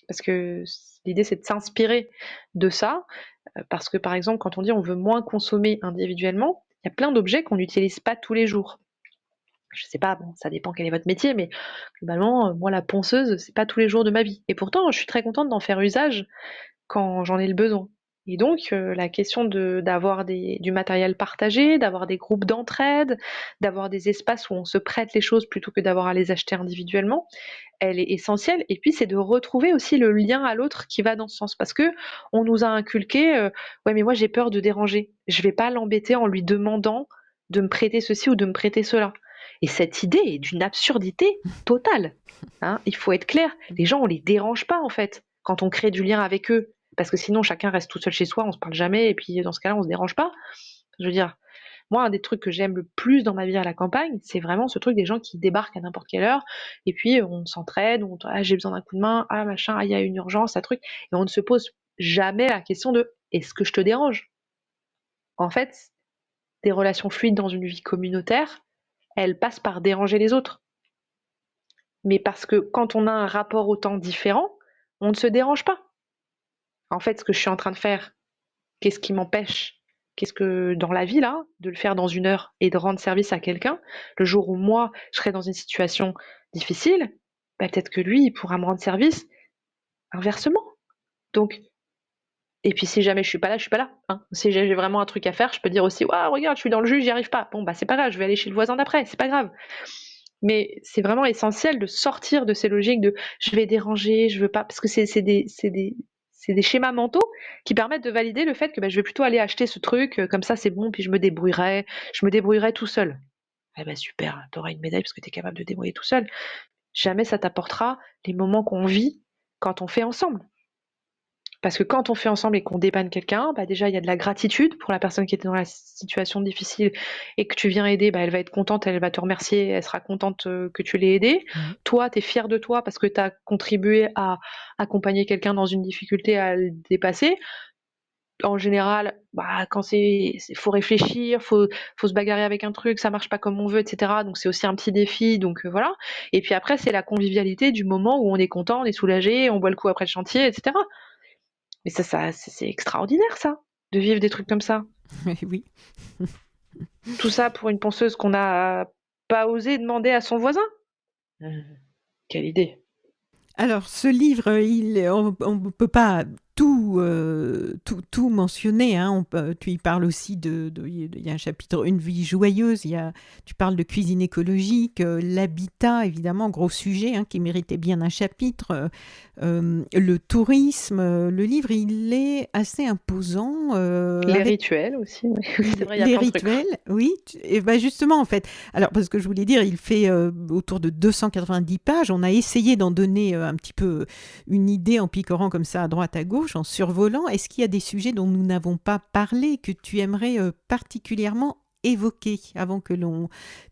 B: parce que l'idée c'est de s'inspirer de ça, parce que par exemple quand on dit on veut moins consommer individuellement, il y a plein d'objets qu'on n'utilise pas tous les jours. Je sais pas, bon, ça dépend quel est votre métier, mais globalement, moi la ponceuse, c'est pas tous les jours de ma vie. Et pourtant, je suis très contente d'en faire usage quand j'en ai le besoin. Et donc, la question d'avoir du matériel partagé, d'avoir des groupes d'entraide, d'avoir des espaces où on se prête les choses plutôt que d'avoir à les acheter individuellement, elle est essentielle. Et puis, c'est de retrouver aussi le lien à l'autre qui va dans ce sens. Parce que on nous a inculqué, ouais, mais moi j'ai peur de déranger. Je vais pas l'embêter en lui demandant de me prêter ceci ou de me prêter cela. Et cette idée est d'une absurdité totale, hein. Il faut être clair. Les gens, on les dérange pas en fait quand on crée du lien avec eux. Parce que sinon, chacun reste tout seul chez soi, on se parle jamais, et puis dans ce cas-là, on se dérange pas. Je veux dire, moi, un des trucs que j'aime le plus dans ma vie à la campagne, c'est vraiment ce truc des gens qui débarquent à n'importe quelle heure, et puis on s'entraide, ah, j'ai besoin d'un coup de main, ah machin, ah, il y a une urgence, un truc, et on ne se pose jamais la question de est-ce que je te dérange? En fait, des relations fluides dans une vie communautaire, elles passent par déranger les autres. Mais parce que quand on a un rapport au temps différent, on ne se dérange pas. En fait, ce que je suis en train de faire, qu'est-ce qui m'empêche? Qu'est-ce que dans la vie là, de le faire dans une heure et de rendre service à quelqu'un, le jour où moi je serai dans une situation difficile, bah, peut-être que lui il pourra me rendre service inversement. Donc, et puis si jamais je suis pas là, je suis pas là, hein. Si j'ai vraiment un truc à faire, je peux dire aussi, waouh, regarde, je suis dans le jus, j'y arrive pas. Bon bah c'est pas grave, je vais aller chez le voisin d'après, c'est pas grave. Mais c'est vraiment essentiel de sortir de ces logiques de je vais déranger, je veux pas, parce que c'est des schémas mentaux qui permettent de valider le fait que je vais plutôt aller acheter ce truc, comme ça c'est bon, puis je me débrouillerai tout seul. Eh ben super, t'auras une médaille parce que t'es capable de te débrouiller tout seul. Jamais ça t'apportera les moments qu'on vit quand on fait ensemble. Parce que quand on fait ensemble et qu'on dépanne quelqu'un, déjà il y a de la gratitude pour la personne qui était dans la situation difficile et que tu viens aider, elle va être contente, elle va te remercier, elle sera contente que tu l'aies aidée.
A: Mhm.
B: Toi, tu es fier de toi parce que tu as contribué à accompagner quelqu'un dans une difficulté à le dépasser. En général, quand faut réfléchir, faut se bagarrer avec un truc, ça marche pas comme on veut, etc. Donc c'est aussi un petit défi, donc voilà. Et puis après, c'est la convivialité du moment où on est content, on est soulagé, on boit le coup après le chantier, etc. Mais ça c'est extraordinaire ça, de vivre des trucs comme ça.
A: Oui.
B: Tout ça pour une ponceuse qu'on n'a pas osé demander à son voisin. Mmh. Quelle idée.
A: Alors, ce livre, on ne peut pas tout mentionner. Hein. Tu y parles aussi il y a un chapitre Une vie joyeuse. Tu parles de cuisine écologique, l'habitat, évidemment, gros sujet hein, qui méritait bien un chapitre. Le tourisme. Le livre, il est assez imposant.
B: Les
A: Avec
B: rituels aussi, oui. Oui, c'est vrai, il y a
A: les
B: plein de trucs.
A: rituels, oui. Et ben justement, en fait, alors parce que je voulais dire, il fait autour de 290 pages. On a essayé d'en donner un petit peu une idée en picorant comme ça à droite à gauche, en survolant. Est-ce qu'il y a des sujets dont nous n'avons pas parlé que tu aimerais particulièrement évoquer avant que l'on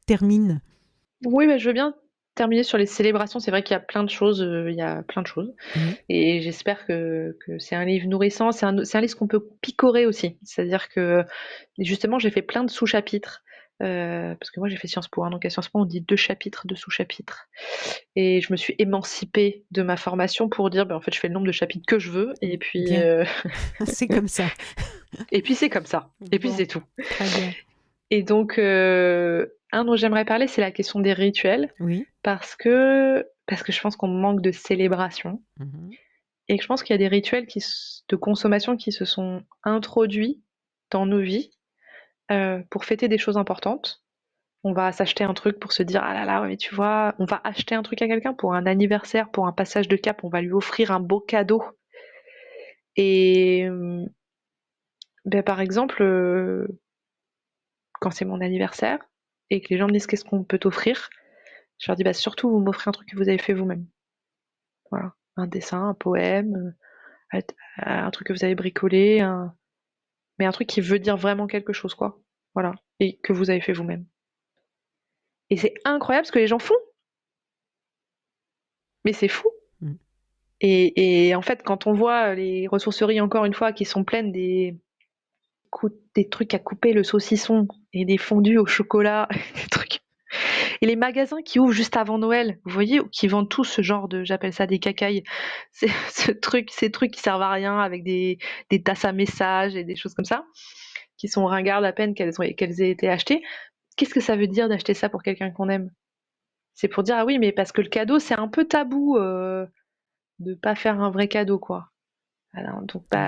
A: termine?
B: Oui, mais je veux bien terminer sur les célébrations. C'est vrai qu'il y a plein de choses, il y a plein de choses.
A: Oui,
B: Et j'espère que c'est un livre nourrissant. C'est un livre qu'on peut picorer aussi. C'est-à-dire que justement, j'ai fait plein de sous-chapitres. Parce que moi j'ai fait Sciences Po, hein, donc à Sciences Po on dit 2 chapitres de sous-chapitres. Et je me suis émancipée de ma formation pour dire, en fait je fais le nombre de chapitres que je veux,
A: bien, c'est comme ça.
B: et puis c'est comme ça, et puis
A: Bon,
B: c'est tout.
A: très bien.
B: Et donc, un dont j'aimerais parler, c'est la question des rituels,
A: Oui.
B: parce que je pense qu'on manque de célébration,
A: Mhm.
B: et que je pense qu'il y a des rituels de consommation qui se sont introduits dans nos vies pour fêter des choses importantes. On va s'acheter un truc pour se dire ah là là, ouais, mais tu vois, on va acheter un truc à quelqu'un pour un anniversaire, pour un passage de cap, on va lui offrir un beau cadeau. Et par exemple, quand c'est mon anniversaire et que les gens me disent qu'est-ce qu'on peut t'offrir, je leur dis surtout vous m'offrez un truc que vous avez fait vous-même. Voilà, un dessin, un poème, un truc que vous avez bricolé, mais un truc qui veut dire vraiment quelque chose, quoi. Voilà, et que vous avez fait vous-même. Et c'est incroyable ce que les gens font, mais c'est fou.
A: Mm.
B: Et en fait, quand on voit les ressourceries, encore une fois, qui sont pleines des trucs à couper le saucisson et des fondus au chocolat, des trucs. Et les magasins qui ouvrent juste avant Noël, vous voyez, qui vendent tout ce genre j'appelle ça des cacailles, c'est ces trucs qui servent à rien avec des tasses à messages et des choses comme ça, qui sont ringardes à peine qu'elles aient été achetées. Qu'est-ce que ça veut dire d'acheter ça pour quelqu'un qu'on aime? C'est pour dire ah oui, mais parce que le cadeau c'est un peu tabou de pas faire un vrai cadeau quoi. Alors, donc,
A: Oui.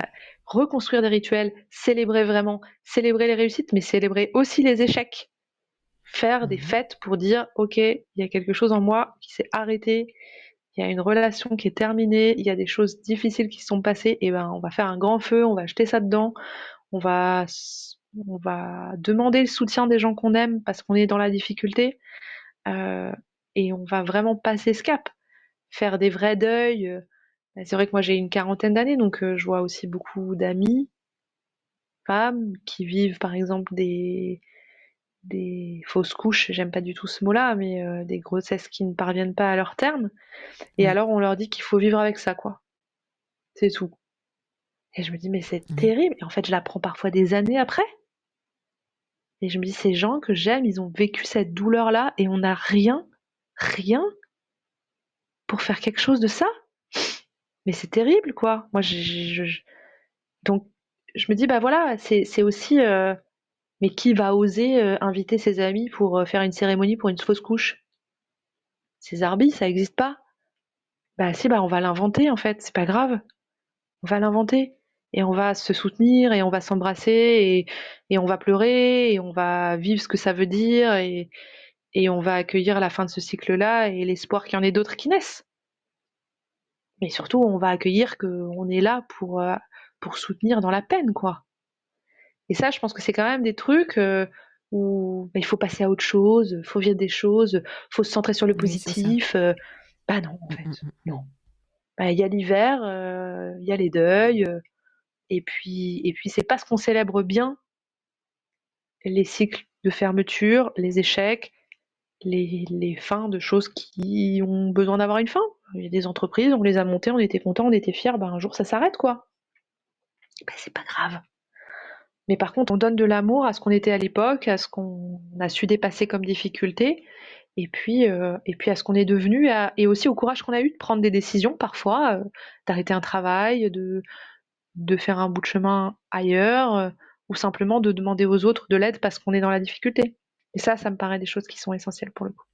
B: reconstruire des rituels, célébrer vraiment, célébrer les réussites, mais célébrer aussi les échecs. Faire des
A: Mhm.
B: fêtes pour dire, ok, il y a quelque chose en moi qui s'est arrêté, il y a une relation qui est terminée, il y a des choses difficiles qui se sont passées, et on va faire un grand feu, on va jeter ça dedans, on va, on va demander le soutien des gens qu'on aime parce qu'on est dans la difficulté, euh, et on va vraiment passer ce cap, faire des vrais deuils. C'est vrai que moi j'ai une quarantaine d'années, donc je vois aussi beaucoup d'amis, femmes qui vivent par exemple des fausses couches, j'aime pas du tout ce mot-là, mais des grossesses qui ne parviennent pas à leur terme. Et
A: Oui.
B: alors on leur dit qu'il faut vivre avec ça, quoi. C'est tout. Et je me dis, mais c'est
A: Oui.
B: terrible. Et en fait, je l'apprends parfois des années après. Et je me dis, ces gens que j'aime, ils ont vécu cette douleur-là et on n'a rien, rien pour faire quelque chose de ça. Mais c'est terrible, quoi. Moi, donc, je me dis, voilà, c'est aussi, mais qui va oser inviter ses amis pour faire une cérémonie pour une fausse couche? Ces arbis, ça n'existe pas. Bah si, on va l'inventer en fait, c'est pas grave. On va l'inventer et on va se soutenir et on va s'embrasser et on va pleurer et on va vivre ce que ça veut dire et on va accueillir la fin de ce cycle-là et l'espoir qu'il y en ait d'autres qui naissent. Mais surtout, on va accueillir qu'on est là pour soutenir dans la peine, quoi. Et ça, je pense que c'est quand même des trucs où il faut passer à autre chose, il faut vivre des choses, il faut se centrer sur le
A: Oui, c'est ça.
B: positif. Bah non, en fait,
A: Mm, mm.
B: non. Bah, il y a l'hiver, il y a les deuils, et puis c'est parce qu'on célèbre bien les cycles de fermeture, les échecs, les fins de choses qui ont besoin d'avoir une fin. Il y a des entreprises, on les a montées, on était contents, on était fiers, bah un jour ça s'arrête, quoi. Bah, c'est pas grave. Mais par contre, on donne de l'amour à ce qu'on était à l'époque, à ce qu'on a su dépasser comme difficulté, et puis à ce qu'on est devenu, et aussi au courage qu'on a eu de prendre des décisions parfois, d'arrêter un travail, de faire un bout de chemin ailleurs, ou simplement de demander aux autres de l'aide parce qu'on est dans la difficulté. Et ça me paraît des choses qui sont essentielles pour le coup.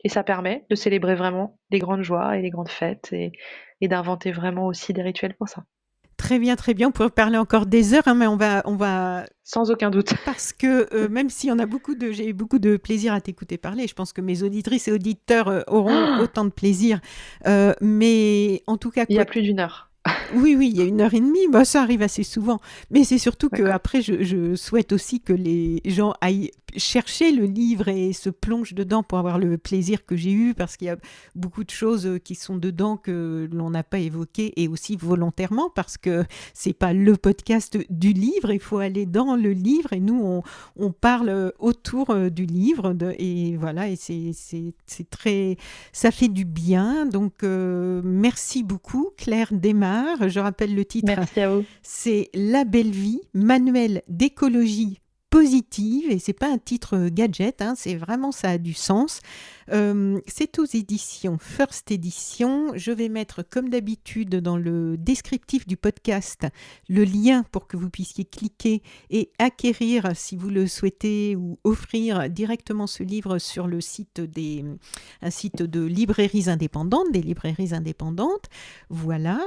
B: Et ça permet de célébrer vraiment les grandes joies et les grandes fêtes, et d'inventer vraiment aussi des rituels pour ça.
A: Très bien, très bien. On pourrait parler encore des heures, hein, mais on va
B: Sans aucun doute.
A: parce que même si on a j'ai eu beaucoup de plaisir à t'écouter parler, je pense que mes auditrices et auditeurs auront autant de plaisir. Mais en tout cas,
B: Il y
A: quoi.
B: a plus d'une heure.
A: Oui, il y a 1 heure et demie, bah, ça arrive assez souvent. Mais c'est surtout
B: D'accord.
A: qu'après, je souhaite aussi que les gens aillent chercher le livre et se plongent dedans pour avoir le plaisir que j'ai eu, parce qu'il y a beaucoup de choses qui sont dedans que l'on n'a pas évoquées, et aussi volontairement, parce que c'est pas le podcast du livre, il faut aller dans le livre, et nous, on parle autour du livre, et voilà, et c'est très... Ça fait du bien, donc merci beaucoup, Claire Desmar. Je rappelle le titre.
B: Merci à vous.
A: C'est La belle vie, manuel d'écologie positive, et c'est pas un titre gadget, hein, c'est vraiment, ça a du sens. C'est aux éditions First Edition. Je vais mettre, comme d'habitude, dans le descriptif du podcast, le lien pour que vous puissiez cliquer et acquérir, si vous le souhaitez, ou offrir directement ce livre sur le site un site de librairies indépendantes, des librairies indépendantes. Voilà.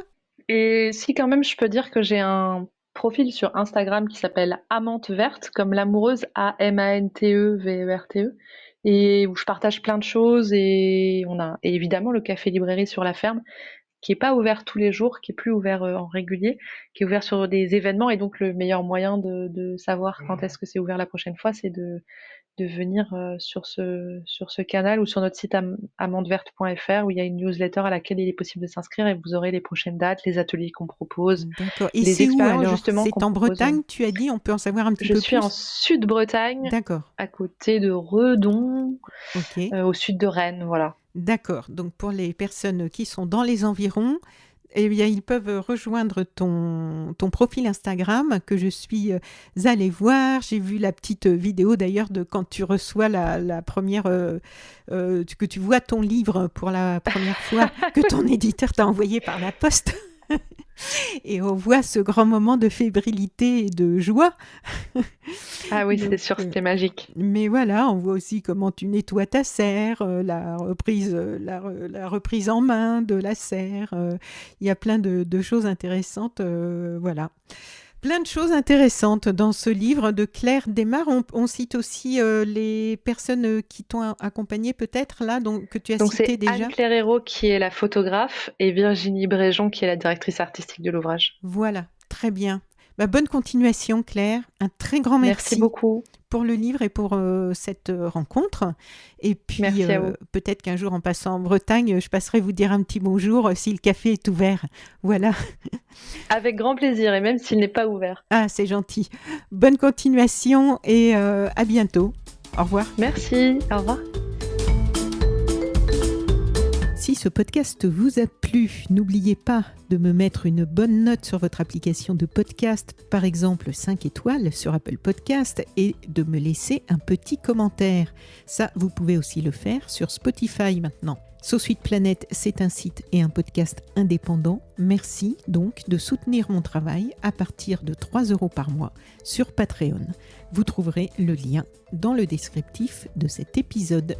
B: Et si quand même je peux dire que j'ai un profil sur Instagram qui s'appelle Amante Verte, comme l'amoureuse, AMANTEVERTE, et où je partage plein de choses, et et évidemment le café librairie sur la ferme, qui est pas ouvert tous les jours, qui est plus ouvert en régulier, qui est ouvert sur des événements, et donc le meilleur moyen de savoir quand est-ce que c'est ouvert la prochaine fois, c'est de venir sur ce canal ou sur notre site amandeverte.fr, où il y a une newsletter à laquelle il est possible de s'inscrire, et vous aurez les prochaines dates, les ateliers qu'on propose,
A: D'accord. Et
B: les
A: c'est où
B: expériences
A: alors?
B: justement
A: C'est
B: qu'on
A: en
B: propose.
A: Bretagne, tu as dit? On peut en savoir un petit
B: Je
A: peu
B: suis
A: plus?
B: en Sud-Bretagne,
A: D'accord.
B: à côté de Redon,
A: Ok.
B: au sud de Rennes, voilà.
A: D'accord. Donc pour les personnes qui sont dans les environs, eh bien, ils peuvent rejoindre ton profil Instagram, que je suis allée voir. J'ai vu la petite vidéo d'ailleurs de quand tu reçois la première, que tu vois ton livre pour la première fois, que ton éditeur t'a envoyé par la poste. Et on voit ce grand moment de fébrilité et de joie.
B: Ah oui,
A: Donc,
B: c'est sûr, c'était magique.
A: mais voilà, on voit aussi comment tu nettoies ta serre, la reprise en main de la serre. Il y a plein de choses intéressantes. Voilà. Plein de choses intéressantes dans ce livre de Claire Desmar. On cite aussi les personnes qui t'ont accompagné peut-être là, donc, que tu as
B: Donc
A: cité
B: c'est
A: déjà.
B: Anne-Claire Hérault qui est la photographe, et Virginie Bréjon qui est la directrice artistique de l'ouvrage.
A: Voilà, très bien. Bah, bonne continuation, Claire. Un très grand
B: Merci
A: merci
B: beaucoup.
A: pour le livre et pour cette rencontre. Et puis,
B: Merci à vous.
A: peut-être qu'un jour, en passant en Bretagne, je passerai vous dire un petit bonjour si le café est ouvert. Voilà.
B: Avec grand plaisir, et même s'il n'est pas ouvert.
A: Ah, c'est gentil. Bonne continuation et à bientôt. Au revoir.
B: Merci, au revoir.
A: Si ce podcast vous a plu, n'oubliez pas de me mettre une bonne note sur votre application de podcast, par exemple 5 étoiles sur Apple Podcast, et de me laisser un petit commentaire. Ça, vous pouvez aussi le faire sur Spotify maintenant. Sauce Suite Planète, c'est un site et un podcast indépendant. Merci donc de soutenir mon travail à partir de 3 € par mois sur Patreon. Vous trouverez le lien dans le descriptif de cet épisode.